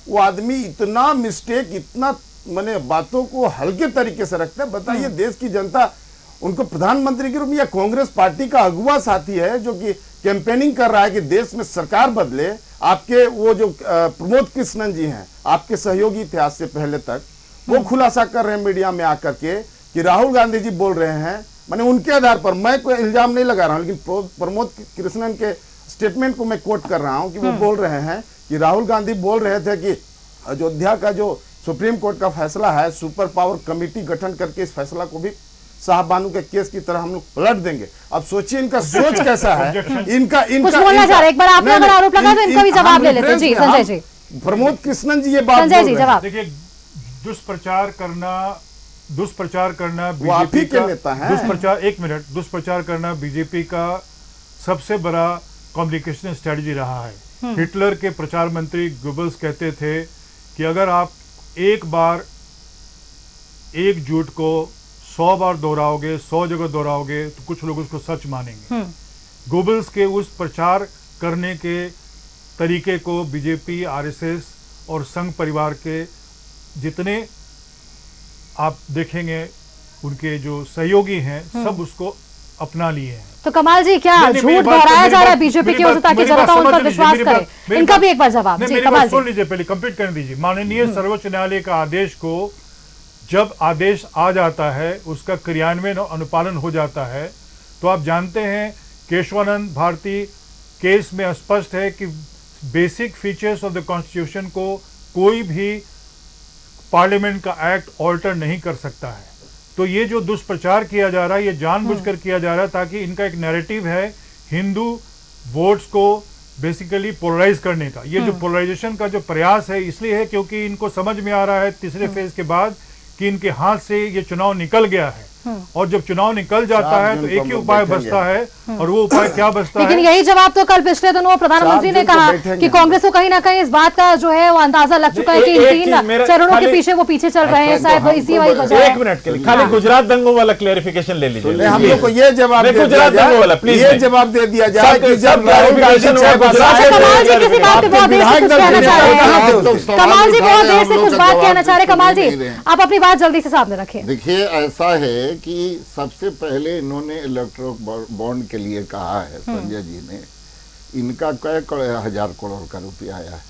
वो आदमी इतना मिस्टेक, इतना माने बातों को हल्के तरीके से रखते हैं। बताइए, देश की जनता उनको प्रधानमंत्री के रूप में, या कांग्रेस पार्टी का अगुआ साथी है जो कि कैंपेनिंग कर रहा है कि देश में सरकार बदले। आपके वो जो प्रमोद कृष्णन जी हैं, आपके सहयोगी थे आज से पहले तक, वो खुलासा कर रहे हैं मीडिया में आकर के कि राहुल गांधी जी बोल रहे हैं, मैंने उनके आधार पर, मैं कोई इल्जाम नहीं लगा रहा हूं, लेकिन प्रमोद कृष्णन के स्टेटमेंट को मैं कोट कर रहा हूं कि वो बोल रहे हैं कि राहुल गांधी बोल रहे थे कि अयोध्या का जो सुप्रीम कोर्ट का फैसला है, सुपर पावर कमेटी गठन करके इस फैसला को भी साहबानू के केस की तरह हम लोग पलट देंगे। अब सोचिए इनका सोच कैसा है। इनका कुछ बोलना चाह रहे, एक बार आपने अगर आरोप लगा तो इनका भी जवाब ले लेते। जी संजय जी, प्रमोद कृष्णन जी ये बात संजय जी जवाब। देखिए, दुष्प्रचार करना वो आप ही के नेता हैं। दुष्प्रचार करना बीजेपी का सबसे बड़ा कम्युनिकेशन स्ट्रेटजी रहा है। हिटलर के प्रचार मंत्री गोबल्स कहते थे कि अगर आप एक बार एक झूठ को 100 बार दोहराओगे, 100 जगह दोहराओगे, तो कुछ लोग उसको सच मानेंगे। गोबल्स के उस प्रचार करने के तरीके को बीजेपी, आरएसएस और संघ परिवार के जितने आप देखेंगे उनके जो सहयोगी हैं, सब उसको अपना लिए हैं। तो कमाल जी, क्या झूठ दोहराया जा रहा है बीजेपी की ओर से ताकि जनता उन पर विश्वास करे? इनका भी एक बार जवाब। जी कमाल जी, सुन लीजिए, पहले कंप्लीट करने दीजिए। माननीय सर्वोच्च न्यायालय का आदेश को, जब आदेश आ जाता है, उसका क्रियान्वयन अनुपालन हो जाता है, तो आप जानते हैं केशवानंद भारती केस में स्पष्ट है कि basic features of the constitution को कोई भी पार्लियामेंट का एक्ट ऑल्टर नहीं कर सकता है। तो ये जो दुष्प्रचार किया जा रहा है, ये जानबूझकर किया जा रहा है ताकि इनका एक नैरेटिव है हिंदू वोट्स को बेसिकली पोलराइज करने का। ये जो पोलराइजेशन का जो प्रयास है, इसलिए है क्योंकि इनको समझ में आ रहा है तीसरे फेज के बाद कि इनके हाथ से ये चुनाव निकल गया है, और जब चुनाव निकल जाता है तो एक ही उपाय बचता है, और वो उपाय क्या बचता है? लेकिन यही जवाब तो कल पिछले दिनों प्रधानमंत्री ने कहा कि कांग्रेस को कहीं ना कहीं इस बात का जो है वो अंदाजा लग चुका है कि इन 3 चरणों के पीछे वो पीछे चल रहे हैं, शायद इसी वही वजह है। 1 मिनट के लिए खाली गुजरात दंगों वाला क्लेरिफिकेशन ले लीजिए। हम लोग को ये जवाब गुजरात दंगों वाला प्लीज, ये जवाब दे दिया जाए कि जब राहुल गांधी कमाल जी किसी बात पे बहुत देर से कुछ कहना चाह रहे हैं। कमाल जी बहुत देर से कुछ बात कहना चाह रहे हैं। कमाल जी, आप अपनी बात जल्दी से सामने रखें। देखिए, ऐसा है कि सबसे पहले इन्होंने इलेक्ट्रोल बॉन्ड के लिए कहा है, संजय जी ने। इनका कई हजार करोड़ का रुपया आया है,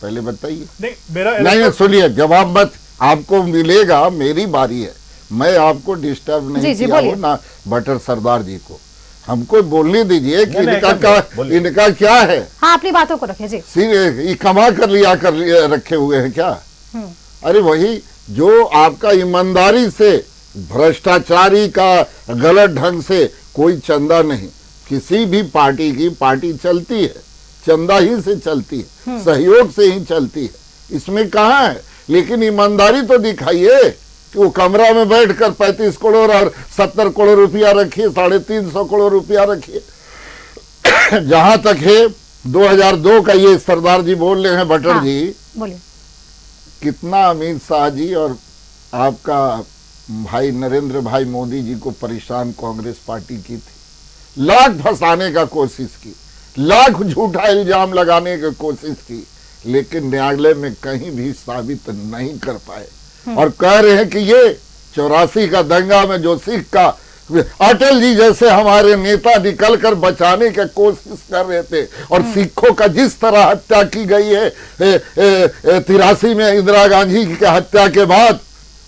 पहले बताइए। नहीं, मेरा नहीं, सुनिए, जवाब मत, आपको मिलेगा, मेरी बारी है। मैं आपको डिस्टर्ब जी, नहीं जी, किया बोलिए। हूँ ना बटर सरदार जी को, हमको बोलने दीजिए कि नहीं, इनका एकदम क्या, बोलिए। इनका क्या है। हाँ, अपनी बातों को रखिए जी। ये कमा कर लिया रखे हुए हैं क्या? अरे वही जो आपका ईमानदारी से, भ्रष्टाचारी का गलत ढंग से कोई चंदा नहीं, किसी भी पार्टी की पार्टी चलती है चंदा ही से चलती है, सहयोग से ही चलती है, इसमें कहाँ है? लेकिन ईमानदारी तो दिखाइए कि वो कमरा में बैठकर 35 करोड़ और 70 करोड़ रुपया रखिए, 350 करोड़ रुपया रखिए। जहां तक है 2002 का, ये सरदार जी बोल रहे हैं बटर हाँ, जी, बोलिए। कितना अमित शाह जी और आपका भाई नरेंद्र भाई मोदी जी को परेशान कांग्रेस पार्टी की थी, लाख फंसाने का कोशिश की, लाख झूठा इल्जाम लगाने की कोशिश की, लेकिन न्यायालय में कहीं भी साबित नहीं कर पाए। और कह रहे हैं कि ये 84 का दंगा में जो सिख का, अटल जी जैसे हमारे नेता निकल कर बचाने की कोशिश कर रहे थे, और सिखों का जिस तरह हत्या की गई है 83 में इंदिरा गांधी की हत्या के बाद,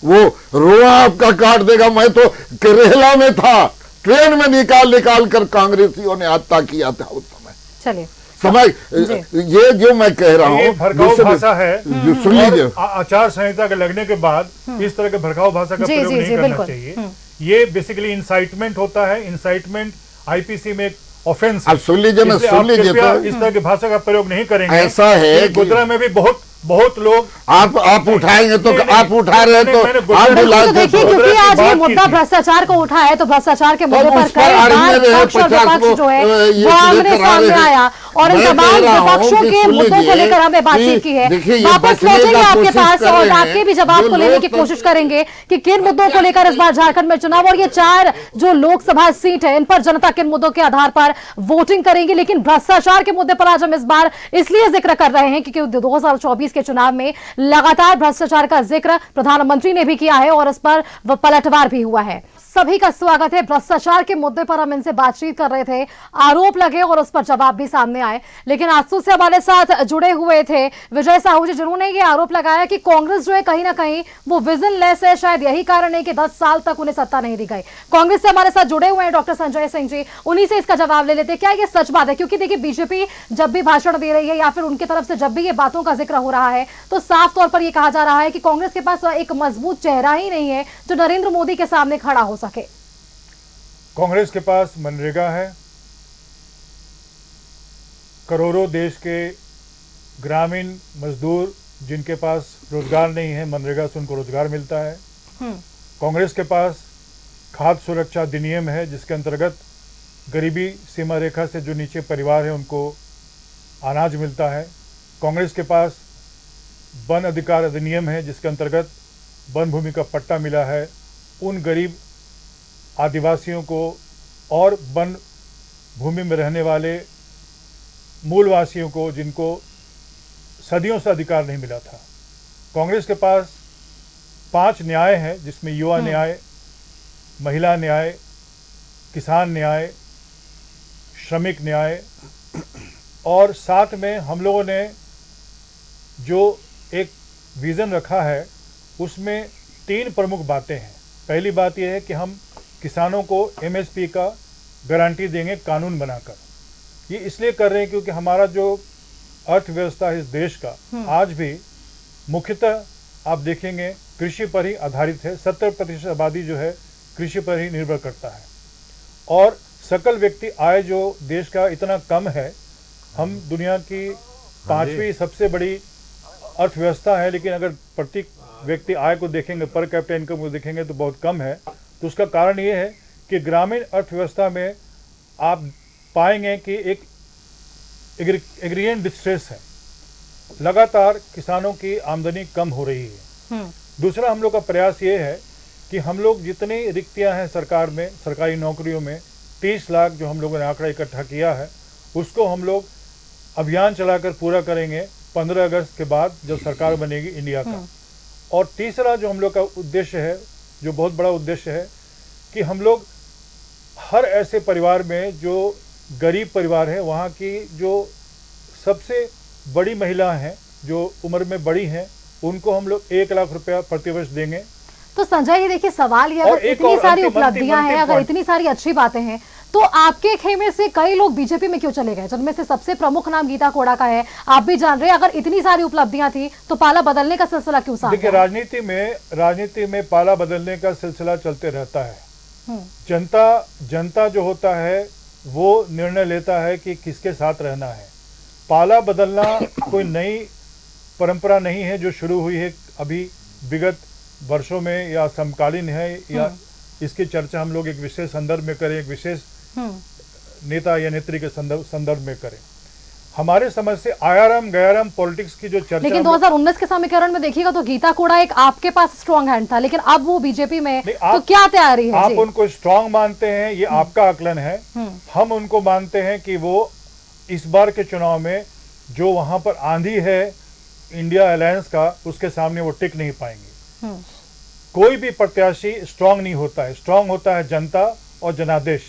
वो रोआ आपका काट देगा। मैं तो केरला में था, ट्रेन में निकाल कर कांग्रेसियों ने हत्या किया था उस समय। चलिए, समय ये जो मैं कह रहा ये हूँ, भड़काऊ भाषा है। जो सुन लीजिए, और आचार संहिता के लगने के बाद इस तरह के भड़काऊ भाषा का जी, प्रयोग जी, नहीं जी, करना बिल्कुल। चाहिए। ये बेसिकली इंसाइटमेंट होता है। इंसाइटमेंट आईपीसी में एक ऑफेंस है। अब सुन लीजिए ना, इसलिए सुन आप लीजिए कृपया तो। इस तरह की भाषा का प्रयोग नहीं करेंगे। ऐसा है ये कि- गोधरा में भी बहुत लोग आप उठाएंगे तो नहीं, आप उठा रहे हैं तो मैंने आप गोधरा- बुला तो के देखिए, तो- क्योंकि गोधरा की आज ये बात की मुद्दा थी। भ्रष्टाचार का उठा है, तो भ्रष्टाचार के मुद्दे पर उस पर कई अड़िए बार रहे हैं, पक्ष और 50 विपक्ष जो है ये वो आमने लेकर आ सामने रहे हैं। आया, और इन मैं तमाम कह रहा हूं विपक्षों कि के सुन मुद्दों को लीजिए लेकर हमने कि बातचीत की है। देखिए, ये वापस बचने लौटेंगे का आपके कोशिश पास कर और रहे हैं। आपके भी जवाब जो को लेने की लोग कोशिश करेंगे कि किन मुद्दों को लेकर इस बार झारखंड में चुनाव, और ये 4 जो लोकसभा सीट है, इन पर जनता किन मुद्दों के आधार पर वोटिंग करेंगी। लेकिन भ्रष्टाचार के मुद्दे पर आज हम इस बार इसलिए जिक्र कर रहे हैं क्योंकि 2024 के चुनाव में लगातार भ्रष्टाचार का जिक्र प्रधानमंत्री ने भी किया है और इस पर पलटवार भी हुआ है। सभी का स्वागत है। भ्रष्टाचार के मुद्दे पर हम इनसे बातचीत कर रहे थे, आरोप लगे और उस पर जवाब भी सामने आए। लेकिन आजसू से हमारे साथ जुड़े हुए थे विजय साहू जी, जिन्होंने ये आरोप लगाया कि कांग्रेस जो है कहीं ना कहीं वो विजन लेस है। शायद यही कारण है कि 10 साल तक उन्हें सत्ता नहीं दी गई। कांग्रेस से हमारे साथ जुड़े हुए हैं डॉक्टर संजय सिंह जी, उन्हीं से इसका जवाब ले लेते हैं। क्या ये सच बात है? क्योंकि देखिए, बीजेपी जब भी भाषण दे रही है या फिर उनकी तरफ से जब भी ये बातों का जिक्र हो रहा है, तो साफ तौर पर यह कहा जा रहा है कि कांग्रेस के पास एक मजबूत चेहरा ही नहीं है जो नरेंद्र मोदी के सामने खड़ा हो सके। कांग्रेस के पास मनरेगा है, करोड़ों देश के ग्रामीण मजदूर जिनके पास रोजगार नहीं है, मनरेगा से उनको रोजगार मिलता है। कांग्रेस के पास खाद्य सुरक्षा अधिनियम है, जिसके अंतर्गत गरीबी सीमा रेखा से जो नीचे परिवार है उनको अनाज मिलता है। कांग्रेस के पास वन अधिकार अधिनियम है, जिसके अंतर्गत वन भूमि का पट्टा मिला है उन गरीब आदिवासियों को और वन भूमि में रहने वाले मूलवासियों को जिनको सदियों से अधिकार नहीं मिला था। कांग्रेस के पास 5 न्याय हैं, जिसमें युवा न्याय, महिला न्याय, किसान न्याय, श्रमिक न्याय, और साथ में हम लोगों ने जो एक विज़न रखा है उसमें 3 प्रमुख बातें हैं। पहली बात यह है कि हम किसानों को एमएसपी का गारंटी देंगे कानून बनाकर। ये इसलिए कर रहे हैं क्योंकि हमारा जो अर्थव्यवस्था है इस देश का आज भी मुख्यतः आप देखेंगे कृषि पर ही आधारित है। 70% आबादी जो है कृषि पर ही निर्भर करता है, और सकल व्यक्ति आय जो देश का इतना कम है, हम दुनिया की 5वीं सबसे बड़ी अर्थव्यवस्था है, लेकिन अगर प्रति व्यक्ति आय को देखेंगे, पर कैपिटा इनकम को देखेंगे तो बहुत कम है। तो उसका कारण ये है कि ग्रामीण अर्थव्यवस्था में आप पाएंगे कि एक एग्रीगेट डिस्ट्रेस है, लगातार किसानों की आमदनी कम हो रही है। दूसरा हम लोग का प्रयास ये है कि हम लोग जितनी रिक्तियां हैं सरकार में, सरकारी नौकरियों में 30 लाख जो हम लोगों ने आंकड़ा इकट्ठा किया है, उसको हम लोग अभियान चलाकर पूरा करेंगे 15 अगस्त के बाद जब सरकार बनेगी इंडिया का। और तीसरा जो हम लोग का उद्देश्य है, जो बहुत बड़ा उद्देश्य है, कि हम लोग हर ऐसे परिवार में जो गरीब परिवार है, वहाँ की जो सबसे बड़ी महिला हैं जो उम्र में बड़ी हैं, उनको हम लोग 1 लाख रुपया प्रतिवर्ष देंगे। तो संजय जी देखिए सवाल ये, और अगर एक इतनी और सारी अंतिम उपलब्धियां हैं, अगर point। इतनी सारी अच्छी बातें हैं, तो आपके खेमे से कई लोग बीजेपी में क्यों चले गए, जिनमें से सबसे प्रमुख नाम गीता कोड़ा का है। आप भी जान रहे हैं, अगर इतनी सारी उपलब्धियां थी तो पाला बदलने का सिलसिला क्यों सामने देखिए, आया? राजनीति में पाला बदलने का सिलसिला चलते रहता है। जनता जो होता है वो निर्णय लेता है कि किसके साथ रहना है। पाला बदलना कोई नई परंपरा नहीं है जो शुरू हुई है अभी विगत वर्षों में या समकालीन है, या इसकी चर्चा हम लोग एक विशेष संदर्भ में करें, एक विशेष नेता या नेत्री के संदर्भ में करें। हमारे समझ से आयाराम गयाराम पॉलिटिक्स की जो चर्चा, लेकिन 2019 के समीकरण में देखिएगा तो गीता कोड़ा एक आपके पास स्ट्रॉन्ग हैंड था, लेकिन अब वो बीजेपी में, तो क्या तैयारी है? आप उनको स्ट्रॉन्ग मानते हैं, ये आपका आकलन है। हम उनको मानते हैं कि वो इस बार के चुनाव में जो वहां पर आंधी है इंडिया अलायंस का, उसके सामने वो टिक नहीं पाएंगे। कोई भी प्रत्याशी स्ट्रॉन्ग नहीं होता है, स्ट्रॉन्ग होता है जनता और जनादेश।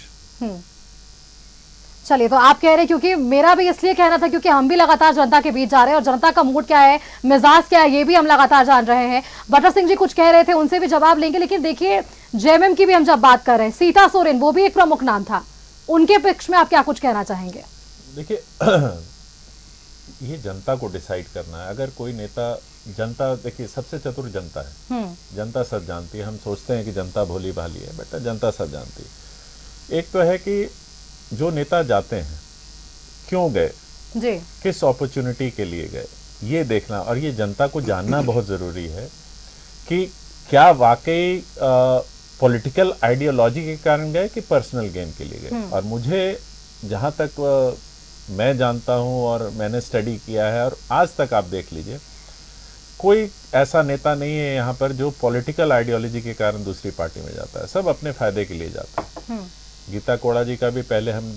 चलिए, तो आप कह रहे हैं, क्योंकि मेरा भी इसलिए कहना था क्योंकि हम भी लगातार जनता के बीच जा रहे हैं और जनता का मूड क्या है, मिजाज क्या है, ये भी हम लगातार जान रहे हैं। बटर सिंह जी कुछ कह रहे थे, उनसे भी जवाब लेंगे, लेकिन देखिए जेएमएम की भी हम जब बात कर रहे हैं, सीता सोरेन वो भी एक प्रमुख नाम था, उनके पक्ष में आप क्या कुछ कहना चाहेंगे? देखिए ये जनता को डिसाइड करना है। अगर कोई नेता, जनता देखिए सबसे चतुर जनता है, जनता सब जानती है। हम सोचते हैं कि जनता भोली भाली है, बेटा जनता सब जानती है। एक तो है कि जो नेता जाते हैं क्यों गए जी, किस अपॉर्चुनिटी के लिए गए, ये देखना, और ये जनता को जानना बहुत ज़रूरी है कि क्या वाकई पॉलिटिकल आइडियोलॉजी के कारण गए कि पर्सनल गेन के लिए गए। और मुझे जहाँ तक मैं जानता हूँ और मैंने स्टडी किया है, और आज तक आप देख लीजिए कोई ऐसा नेता नहीं है यहाँ पर जो पॉलिटिकल आइडियोलॉजी के कारण दूसरी पार्टी में जाता है, सब अपने फायदे के लिए जाता है। गीता कोड़ा जी का भी पहले हम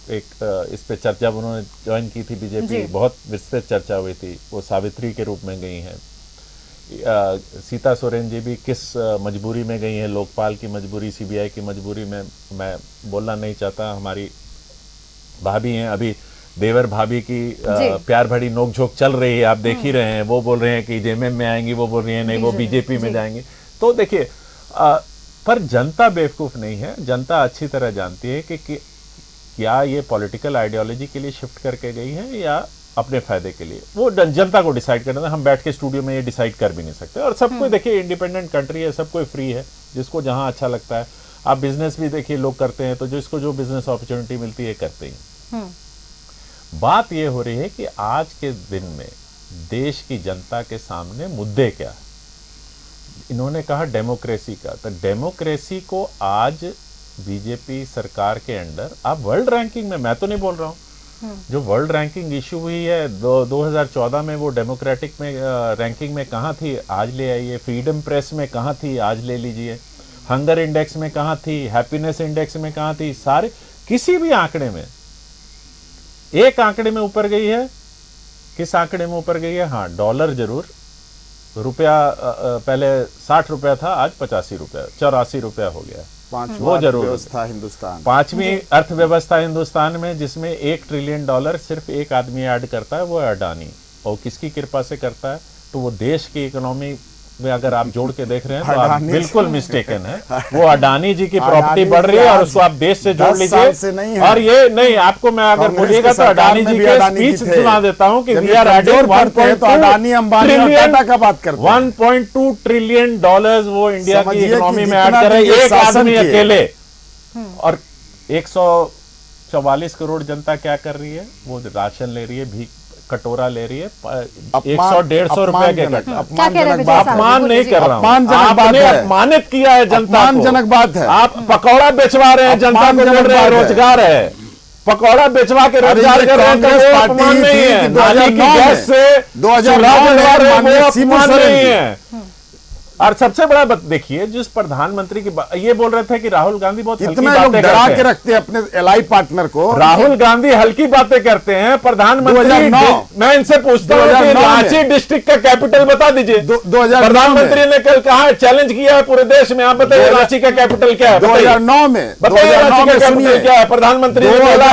एक इस पे चर्चा, उन्होंने ज्वाइन की थी बीजेपी, बहुत विस्तृत चर्चा हुई थी, वो सावित्री के रूप में गई हैं। सीता सोरेन जी भी किस मजबूरी में गई हैं, लोकपाल की मजबूरी, सीबीआई की मजबूरी में मैं बोलना नहीं चाहता। हमारी भाभी हैं, अभी देवर भाभी की प्यार भरी नोकझोंक चल रही है, आप देख ही रहे हैं। वो बोल रहे हैं कि जेएमएम में आएंगी, वो बोल रही हैं नहीं वो बीजेपी में जाएंगी। तो देखिए, पर जनता बेवकूफ नहीं है, जनता अच्छी तरह जानती है कि क्या ये पॉलिटिकल आइडियोलॉजी के लिए शिफ्ट करके गई है या अपने फायदे के लिए। वो जनता को डिसाइड करना है, हम बैठ के स्टूडियो में ये डिसाइड कर भी नहीं सकते। और सबको देखिए इंडिपेंडेंट कंट्री है, सब कोई फ्री है, जिसको जहां अच्छा लगता है। आप बिजनेस भी देखिए लोग करते हैं, तो जिसको जो बिजनेस अपॉर्चुनिटी मिलती है करते ही। बात ये हो रही है कि आज के दिन में देश की जनता के सामने मुद्दे क्या है। इन्होंने कहा डेमोक्रेसी का, तो डेमोक्रेसी को आज बीजेपी सरकार के अंडर आप वर्ल्ड रैंकिंग में, मैं तो नहीं बोल रहा हूं, जो वर्ल्ड रैंकिंग इशू हुई है 2014 में, वो डेमोक्रेटिक में रैंकिंग में कहाँ थी, आज ले आइए। फ्रीडम प्रेस में कहाँ थी, आज ले लीजिए। हंगर इंडेक्स में कहाँ थी, हैप्पीनेस इंडेक्स में कहाँ थी, सारे किसी भी आंकड़े में, एक आंकड़े में ऊपर गई है। किस आंकड़े में ऊपर गई है? हाँ, डॉलर जरूर, रुपया पहले 60 रुपया था, आज 85 रुपया, 84 रुपया हो गया। वो जरूर अर्थव्यवस्था हिंदुस्तान, 5वीं अर्थव्यवस्था हिंदुस्तान में, जिसमें $1 ट्रिलियन सिर्फ एक आदमी ऐड करता है, वो है अडानी। और किसकी कृपा से करता है? तो वो देश की इकोनॉमी में अगर आप जोड़ के देख रहे हैं तो आप बिल्कुल मिस्टेकन है। वो अडानी जी की प्रॉपर्टी बढ़ रही है और उसको आप देश से जोड़ लीजिए। और ये नहीं, आपको मैं अगर बोलिएगा तो अडानी जी के स्पीच सुना देता हूं कि we are adding 1.2 trillion dollars वो इंडिया की इकोनॉमी में ऐड कर रहे हैं, एक आदमी अकेले। और 144 करोड़ जनता क्या कर रही है? वो राशन ले रही है, भीख कटोरा ले रही है, 100-150 रुपए के। अपमान नहीं कर रहा हूं, आपने अपमानित किया है जनता को। अपमानजनक बात है। आप पकौड़ा बेचवा रहे हैं, जनता को बोल रहे हैं रोजगार है, पकौड़ा बेचवा के रोजगार कर रहे हैं, तो वो अपमान नहीं है। नाली की गैस से 2009 में अपमान नहीं है। और सबसे बड़ा बात देखिए, जिस प्रधानमंत्री की ये बोल रहे थे कि राहुल गांधी बहुत हल्की बातें डरा के रखते हैं अपने एलाई पार्टनर को। राहुल गांधी हल्की बातें करते हैं, प्रधानमंत्री। मैं इनसे पूछता हूं कि रांची डिस्ट्रिक्ट का कैपिटल बता दीजिए। प्रधानमंत्री ने कल कहा, चैलेंज किया है पूरे देश में, आप बताइए रांची का कैपिटल क्या है? 2009 में बताइए रांची का कैपिटल क्या है? प्रधानमंत्री ने बोला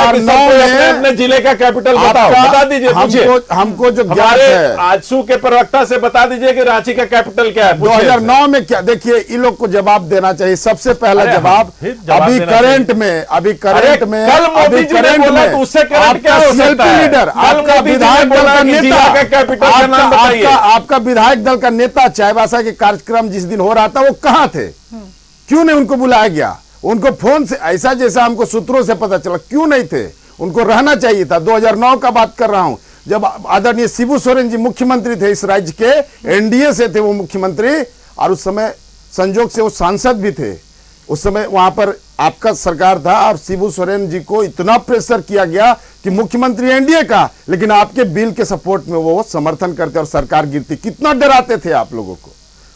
अपने जिले का कैपिटल बताओ, बता दीजिए, पूछिए हमको जो हमारे आजसू के प्रवक्ता से बता दीजिए कि रांची का कैपिटल क्या है। 2009 में क्या, देखिए इन लोग को जवाब देना चाहिए। सबसे पहला अरे जवाब, फिर जवाब अभी देना करंट चाहिए। में, कल मोदी जी ने बोला तो उससे करंट क्या हो सकता है? लीडर, कल आपका मोदी जी ने विधायक दल बोला का कि नेता, जिला का कैपिटल का नाम बताइए। आपका विधायक दल का नेता चाईबासा के कार्यक्रम जिस दिन हो रहा था वो कहाँ थे? क्यों नहीं उनको बुलाया गया? उनको फोन से, ऐसा जैसा हमको सूत्रों से पता चला, क्यों नहीं थे? उनको रहना चाहिए था। 2009 का बात कर रहा हूं, जब आदरणीय शिबू सोरेन जी मुख्यमंत्री थे इस राज्य के, एनडीए से थे वो मुख्यमंत्री, और उस समय संजोग से वो सांसद भी थे। उस समय वहां पर आपका सरकार था और शिबू सोरेन जी को इतना प्रेशर किया गया कि मुख्यमंत्री एनडीए का, लेकिन आपके बिल के सपोर्ट में वो समर्थन करते और सरकार गिरती। कितना डराते थे आप लोगों को?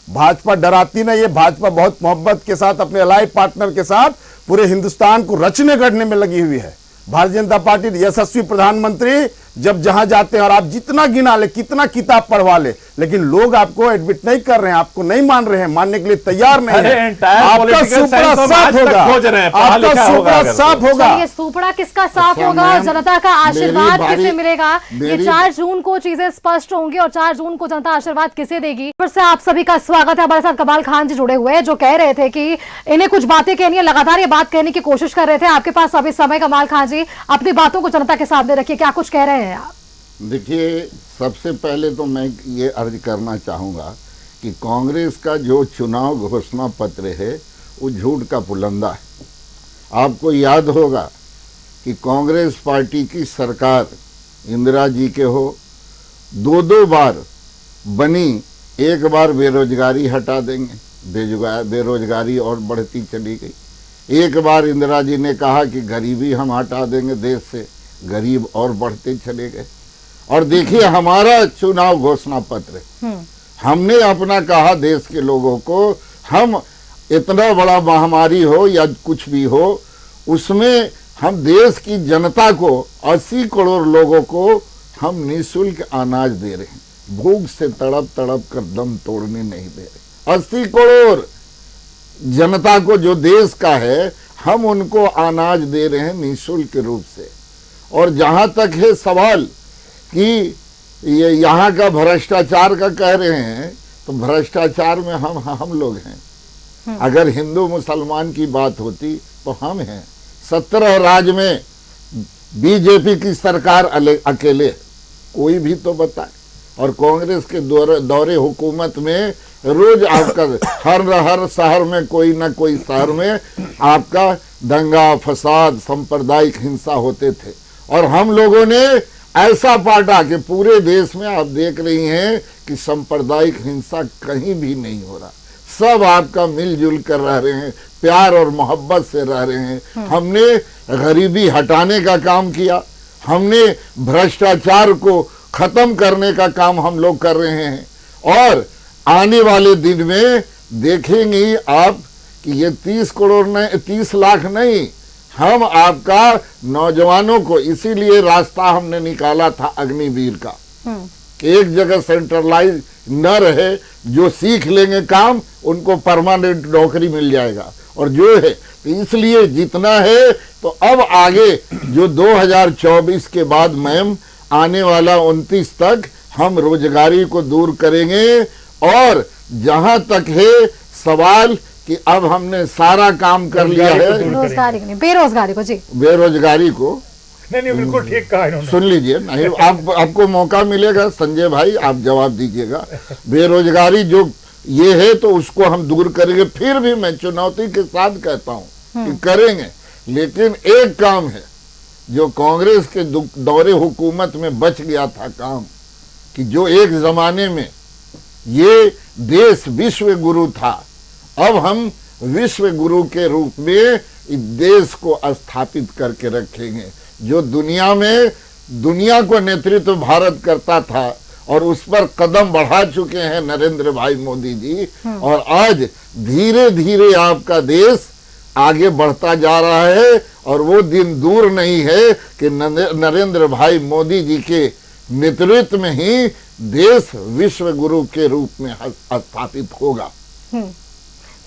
भाजपा डराती नहीं है। भाजपा बहुत मोहब्बत के साथ अपने अलाई पार्टनर के साथ पूरे हिंदुस्तान को रचने गढ़ने में लगी हुई है। भारतीय जनता पार्टी यशस्वी प्रधानमंत्री जब जहां जाते हैं, और आप जितना गिना ले, कितना किताब पढ़वा ले, लेकिन लोग आपको एडमिट नहीं कर रहे हैं, आपको नहीं मान रहे हैं, मानने के लिए तैयार नहीं है। आपका सुपड़ा साफ होगा, आपका सुपड़ा साफ होगा। ये सुपड़ा किसका साफ अच्छा, होगा? मैम, जनता का आशीर्वाद मेरी किसे मिलेगा? ये मेरी- 4 जून को चीजें स्पष्ट होंगी और 4 जून को जनता आशीर्वाद किसे देगी? फिर से आप सभी का स्वागत है। हमारे साथ कमाल खान जी जुड़े हुए हैं, जो कह रहे थे कि इन्हें कुछ बातें कहनी है, लगातार ये बात कहने की कोशिश कर रहे थे। आपके पास अभी समय, कमाल खान जी, अपनी बातों को जनता के सामने रखिए। क्या कुछ कह रहे हैं आप? देखिए, सबसे पहले तो मैं ये अर्ज करना चाहूँगा कि कांग्रेस का जो चुनाव घोषणा पत्र है वो झूठ का पुलंदा है। आपको याद होगा कि कांग्रेस पार्टी की सरकार इंदिरा जी के हो, 2 बार बनी। एक बार बेरोजगारी हटा देंगे, बेरोजगारी और बढ़ती चली गई। एक बार इंदिरा जी ने कहा कि गरीबी हम हटा देंगे देश से, गरीब और बढ़ते चले गए। और देखिए हमारा चुनाव घोषणा पत्र, हमने अपना कहा देश के लोगों को, हम इतना बड़ा महामारी हो या कुछ भी हो, उसमें हम देश की जनता को, 80 करोड़ लोगों को हम निःशुल्क अनाज दे रहे हैं। भूख से तड़प तड़प कर दम तोड़ने नहीं दे रहे। 80 करोड़ जनता को जो देश का है, हम उनको अनाज दे रहे हैं निःशुल्क रूप से। और जहां तक है सवाल कि ये यहाँ का भ्रष्टाचार का कह रहे हैं, तो भ्रष्टाचार में हम लोग हैं। अगर हिंदू मुसलमान की बात होती तो हम हैं। 17 राज्य में बीजेपी की सरकार अकेले, कोई भी तो बताए। और कांग्रेस के दौरे हुकूमत में रोज आपका हर शहर में, कोई ना कोई शहर में आपका दंगा फसाद सांप्रदायिक हिंसा होते थे। और हम लोगों ने ऐसा पाटा कि पूरे देश में आप देख रही हैं कि सांप्रदायिक हिंसा कहीं भी नहीं हो रहा। सब आपका मिलजुल कर रह रहे हैं, प्यार और मोहब्बत से रह रहे हैं। हमने गरीबी हटाने का काम किया, हमने भ्रष्टाचार को खत्म करने का काम हम लोग कर रहे हैं। और आने वाले दिन में देखेंगी आप कि ये 30 करोड़ नहीं, 30 लाख नहीं, हम आपका नौजवानों को, इसीलिए रास्ता हमने निकाला था अग्निवीर का, कि एक जगह सेंट्रलाइज न रहे, जो सीख लेंगे काम उनको परमानेंट नौकरी मिल जाएगा। और जो है तो इसलिए जितना है, तो अब आगे जो 2024 के बाद मैम आने वाला 29 तक हम रोजगारी को दूर करेंगे। और जहां तक है सवाल कि अब हमने सारा काम कर लिया है, रोजगारी नहीं, बेरोजगारी को। जी, बेरोजगारी को नहीं बिल्कुल ठीक कहा इन्होंने। सुन लीजिए, नहीं आपको मौका मिलेगा संजय भाई, आप जवाब दीजिएगा। बेरोजगारी जो ये है तो उसको हम दूर करेंगे। फिर भी मैं चुनौती के साथ कहता हूं कि करेंगे। लेकिन एक काम है जो कांग्रेस के दौरे हुकूमत में बच गया था काम, कि जो एक जमाने में ये देश विश्व गुरु था, अब हम विश्व गुरु के रूप में इस देश को स्थापित करके रखेंगे। जो दुनिया को नेतृत्व भारत करता था और उस पर कदम बढ़ा चुके हैं नरेंद्र भाई मोदी जी। और आज धीरे धीरे आपका देश आगे बढ़ता जा रहा है। और वो दिन दूर नहीं है कि नरेंद्र भाई मोदी जी के नेतृत्व में ही देश विश्व गुरु के रूप में स्थापित होगा।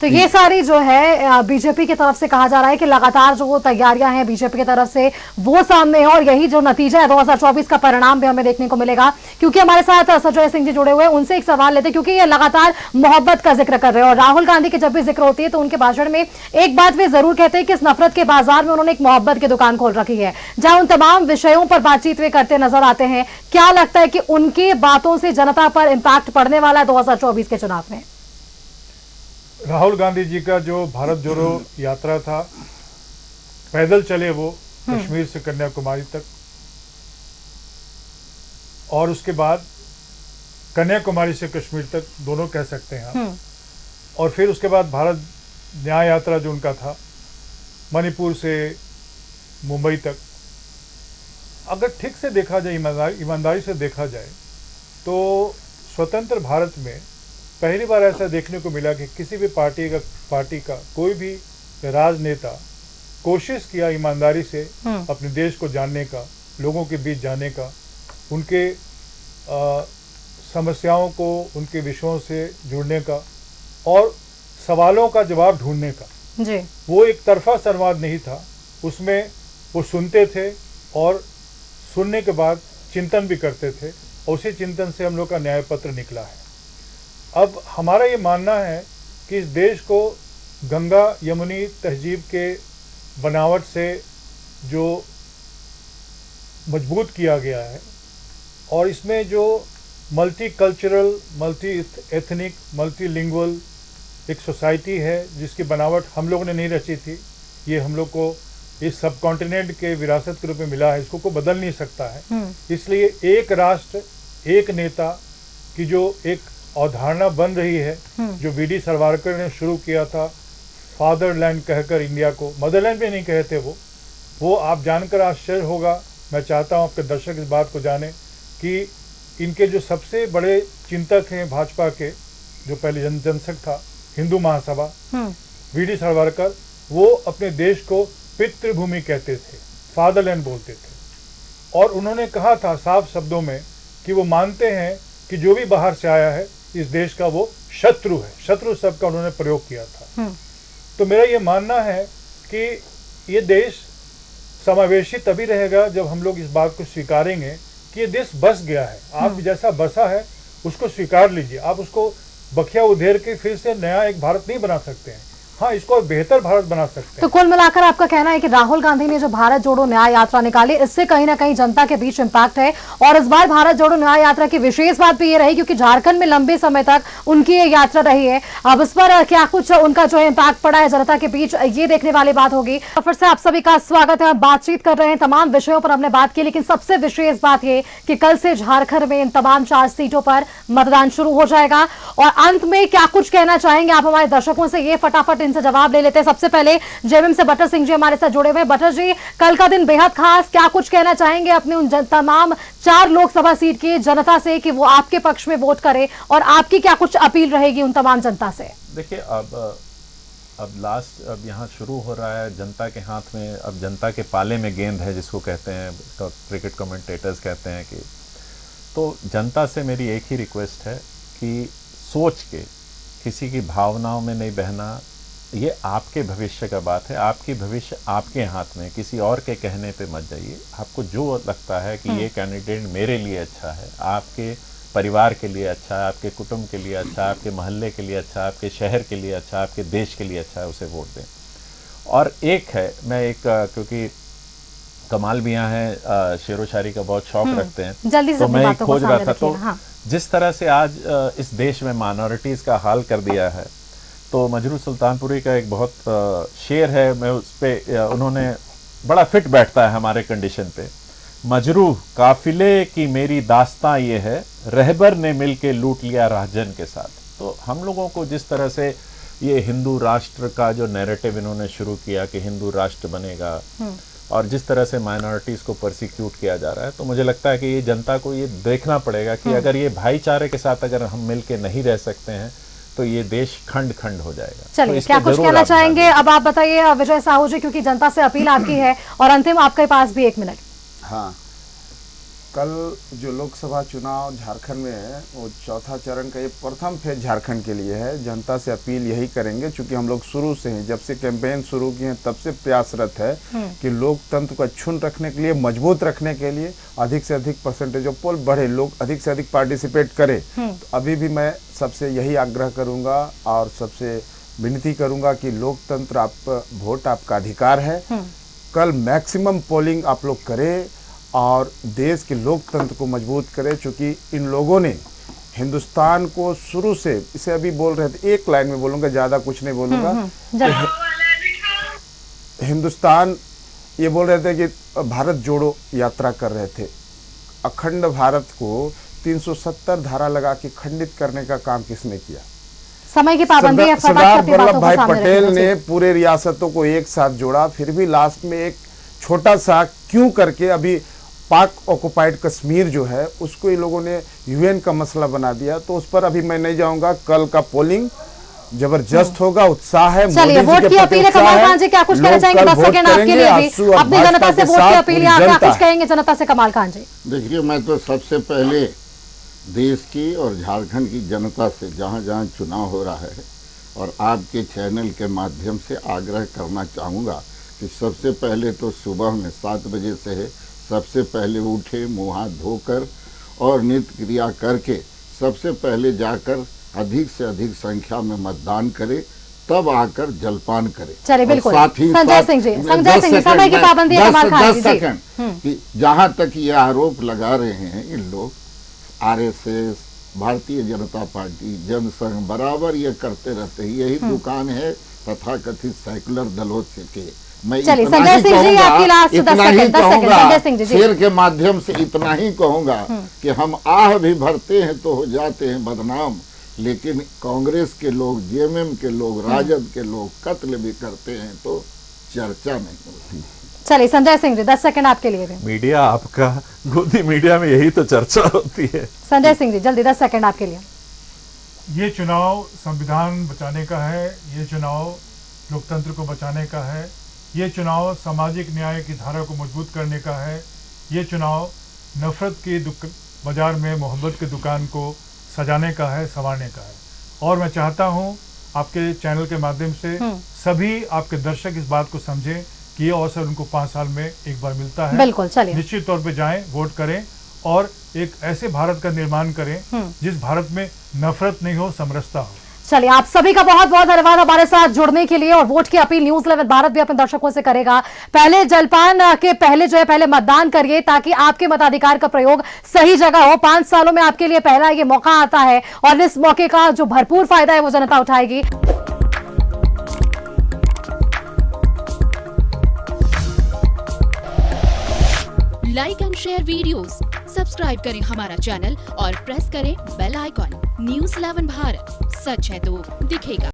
तो ये सारी जो है बीजेपी की तरफ से कहा जा रहा है कि लगातार जो तैयारियां हैं बीजेपी की तरफ से वो सामने है, और यही जो नतीजा है 2024 का परिणाम भी हमें देखने को मिलेगा। क्योंकि हमारे साथ संजय सिंह जी जुड़े हुए हैं, उनसे एक सवाल लेते हैं, क्योंकि ये लगातार मोहब्बत का जिक्र कर रहे हैं और राहुल गांधी की जब भी जिक्र होती है तो उनके भाषण में एक बात वे जरूर कहते हैं कि इस नफरत के बाजार में उन्होंने एक मोहब्बत की दुकान खोल रखी है, जहां उन तमाम विषयों पर बातचीत वे करते नजर आते हैं। क्या लगता है कि उनकी बातों से जनता पर इंपैक्ट पड़ने वाला है 2024 के चुनाव में? राहुल गांधी जी का जो भारत जोड़ो यात्रा था, पैदल चले वो कश्मीर से कन्याकुमारी तक, और उसके बाद कन्याकुमारी से कश्मीर तक दोनों कह सकते हैं आप, और फिर उसके बाद भारत न्याय यात्रा जो उनका था मणिपुर से मुंबई तक, अगर ठीक से देखा जाए, ईमानदारी से देखा जाए तो स्वतंत्र भारत में पहली बार ऐसा देखने को मिला कि किसी भी पार्टी का कोई भी राजनेता कोशिश किया ईमानदारी से अपने देश को जानने का, लोगों के बीच जाने का, उनके समस्याओं को, उनके विषयों से जुड़ने का और सवालों का जवाब ढूंढने का। जी। वो एक तरफा संवाद नहीं था, उसमें वो सुनते थे और सुनने के बाद चिंतन भी करते थे, और उसी चिंतन से हम लोग का न्याय पत्र निकला है। अब हमारा ये मानना है कि इस देश को गंगा यमुनी तहजीब के बनावट से जो मजबूत किया गया है, और इसमें जो multi cultural, multi ethnic, multilingual एक सोसाइटी है जिसकी बनावट हम लोगों ने नहीं रची थी, ये हम लोग को इस सब कॉन्टिनेंट के विरासत के रूप में मिला है, इसको कोई बदल नहीं सकता है। इसलिए एक राष्ट्र एक नेता की जो एक अवधारणा बन रही है, जो वीडी सावरकर ने शुरू किया था, फादरलैंड कहकर इंडिया को, मदरलैंड भी नहीं कहते वो आप जानकर आश्चर्य होगा। मैं चाहता हूं आपके दर्शक इस बात को जाने कि इनके जो सबसे बड़े चिंतक हैं भाजपा के, जो पहले जनसंघ था, हिंदू महासभा, वीडी सावरकर, वो अपने देश को पितृभूमि कहते थे, फादरलैंड बोलते थे, और उन्होंने कहा था साफ शब्दों में कि वो मानते हैं कि जो भी बाहर से आया है इस देश का वो शत्रु है। शत्रु शब्द का उन्होंने प्रयोग किया था। तो मेरा ये मानना है कि ये देश समावेशी तभी रहेगा जब हम लोग इस बात को स्वीकारेंगे कि ये देश बस गया है। आप जैसा बसा है उसको स्वीकार लीजिए। आप उसको बखिया उधेर के फिर से नया एक भारत नहीं बना सकते हैं। हाँ, इसको बेहतर भारत बना सकते हैं। तो कुल मिलाकर आपका कहना है कि राहुल गांधी ने जो भारत जोड़ो न्याय यात्रा निकाली, इससे कहीं ना कहीं जनता के बीच इंपैक्ट है, और इस बार भारत जोड़ो न्याय यात्रा की विशेष बात भी ये रही क्योंकि झारखंड में लंबे समय तक उनकी ये यात्रा रही है। अब इस पर क्या कुछ उनका जो है इंपैक्ट पड़ा है जनता के बीच, ये देखने वाली बात होगी। फिर से आप सभी का स्वागत है। हम बातचीत कर रहे हैं, तमाम विषयों पर हमने बात की, लेकिन सबसे विशेष बात ये कि कल से झारखंड में इन तमाम 4 सीटों पर मतदान शुरू हो जाएगा। और अंत में क्या कुछ कहना चाहेंगे आप हमारे दर्शकों से, ये फटाफट इनसे जवाब ले लेते हैं। सबसे पहले जेएमएम से बटर सिंह जी हमारे साथ जुड़े हुए। बटर जी, कल का दिन बेहद खास, क्या कुछ कहना चाहेंगे अपने उन तमाम 4 लोकसभा सीट की जनता से कि वो आपके पक्ष में वोट करे, और आपकी क्या कुछ अपील रहेगी उन तमाम जनता से? देखिए, अब यहाँ शुरू हो रहा है, जनता के हाथ में, अब जनता के पाले में गेंद है जिसको कहते हैं, क्रिकेट कमेंटेटर्स कहते हैं कि, तो जनता से मेरी एक ही रिक्वेस्ट है कि सोच के, किसी की भावनाओं में नहीं बहना। ये आपके भविष्य का बात है, आपकी भविष्य आपके हाथ में, किसी और के कहने पे मत जाइए। आपको जो लगता है कि ये कैंडिडेट मेरे लिए अच्छा है, आपके परिवार के लिए अच्छा है, आपके कुटुंब के लिए अच्छा है, आपके मोहल्ले के लिए अच्छा है, आपके शहर के लिए अच्छा है, आपके देश के लिए अच्छा है, उसे वोट दें। और एक है, क्योंकि कमाल भी यहाँ है, शेरो शायरी का बहुत शौक रखते हैं, जल्दी तो मैं खोज रहा था, तो हाँ। जिस तरह से आज इस देश में माइनॉरिटीज का हाल कर दिया है, तो मजरू सुल्तानपुरी का एक बहुत शेर है, मैं उस पे, उन्होंने बड़ा फिट बैठता है हमारे कंडीशन पे। मजरू काफिले की मेरी दास्तां ये है, रहबर ने मिलके लूट लिया राहजन के साथ। तो हम लोगों को जिस तरह से ये हिंदू राष्ट्र का जो नैरेटिव इन्होंने शुरू किया कि हिंदू राष्ट्र बनेगा, और जिस तरह से माइनॉरिटीज को परसिक्यूट किया जा रहा है, तो मुझे लगता है कि ये जनता को ये देखना पड़ेगा कि अगर ये भाईचारे के साथ अगर हम मिलके नहीं रह सकते हैं तो ये देश खंड खंड हो जाएगा। चलिए, क्या कुछ कहना चाहेंगे अब आप बताइए विजय साहू जी, क्योंकि जनता से अपील आपकी है, और अंतिम आपके पास भी 1 मिनट। हाँ, कल जो लोकसभा चुनाव झारखंड में है वो चौथा चरण का ये प्रथम फेज झारखंड के लिए है। जनता से अपील यही करेंगे, चूंकि हम लोग शुरू से ही जब से कैंपेन शुरू किए हैं तब से प्रयासरत है कि लोकतंत्र को अक्षुण्ण रखने के लिए, मजबूत रखने के लिए अधिक से अधिक परसेंटेज ऑफ पोल बढ़े, लोग अधिक से अधिक पार्टिसिपेट करें। तो अभी भी मैं सबसे यही आग्रह करूंगा और सबसे विनती करूंगा कि लोकतंत्र, आप वोट आपका अधिकार है, कल मैक्सिमम पोलिंग आप लोग करें और देश के लोकतंत्र को मजबूत करें। चूँकि इन लोगों ने हिंदुस्तान को शुरू से, इसे अभी बोल रहे थे, एक लाइन में बोलूँगा, ज़्यादा कुछ नहीं बोलूँगा। हिंदुस्तान ये बोल रहे थे कि भारत जोड़ो यात्रा कर रहे थे। अखंड भारत को 370 धारा लगा के खंडित करने का काम किसने किया? समय की पाबंदी है। सरदार वल्लभ भाई पटेल ने पूरे रियासतों को एक साथ जोड़ा, फिर भी लास्ट में एक छोटा सा क्यों करके अभी पाक ऑक्युपाइड कश्मीर जो है उसको ये लोगों ने यूएन का मसला बना दिया। तो उस पर अभी मैं नहीं जाऊंगा। कल का पोलिंग जबरदस्त होगा, उत्साह है। चलिए, वोट की अपील है। कमल खान जी क्या कुछ कहना चाहेंगे? 10 सेकंड आपके लिए भी अपनी जनता से वोट की अपील है, क्या कुछ कहेंगे जनता से? कमल खान जी देखिए, मैं तो सबसे पहले देश की और झारखंड की जनता से जहाँ जहाँ चुनाव हो रहा है और आपके चैनल के माध्यम से आग्रह करना चाहूँगा कि सबसे पहले तो सुबह में 7 बजे से है, सबसे पहले उठे, मुँह हाथ धोकर और नित्य क्रिया करके सबसे पहले जाकर अधिक से अधिक संख्या में मतदान करे, तब आकर जलपान करे। चलिए, बिल्कुल। साथ ही संजय सिंह जी, समय की पाबंदी है। कमल खान जी 10 सेकंड कि जहाँ तक ये आरोप लगा रहे हैं इन लोग, आरएसएस, भारतीय जनता पार्टी, जनसंघ बराबर ये करते रहते हैं। यही दुकान है तथाकथित सेकुलर दलों से के। मैं इतना ही कहूँगा, शेर के माध्यम से इतना ही कहूँगा कि हम आह भी भरते हैं तो हो जाते हैं बदनाम, लेकिन कांग्रेस के लोग, जेएमएम के लोग, राजद के लोग कत्ल भी करते हैं तो चर्चा नहीं होती। चलिए, संजय सिंह जी 10 सेकंड आपके लिए भी। मीडिया आपका, गोदी मीडिया में यही तो चर्चा होती है। संजय सिंह जी जल्दी 10 सेकंड आपके लिए। ये चुनाव संविधान बचाने का है, ये चुनाव लोकतंत्र को बचाने का है, ये चुनाव सामाजिक न्याय की धारा को मजबूत करने का है, ये चुनाव नफरत की बाजार में मोहब्बत की दुकान को सजाने का है, संवारने का है। और मैं चाहता हूँ आपके चैनल के माध्यम से सभी आपके दर्शक इस बात को समझें कि ये अवसर उनको 5 साल में एक बार मिलता है। बिल्कुल, चलिए। निश्चित तौर पे जाएं, वोट करें और एक ऐसे भारत का निर्माण करें जिस भारत में नफरत नहीं हो, समरसता हो। चलिए, आप सभी का बहुत बहुत धन्यवाद हमारे साथ जुड़ने के लिए। और वोट की अपील न्यूज़ 11 भारत भी अपने दर्शकों से करेगा। पहले जलपान के पहले जो है, पहले मतदान करिए ताकि आपके मताधिकार का प्रयोग सही जगह हो। 5 सालों में आपके लिए पहला ये मौका आता है और इस मौके का जो भरपूर फायदा है वो जनता उठाएगी। Like and share videos, subscribe करें हमारा चैनल और प्रेस करें बेल आइकॉन। न्यूज़ 11 भारत, सच है तो दिखेगा।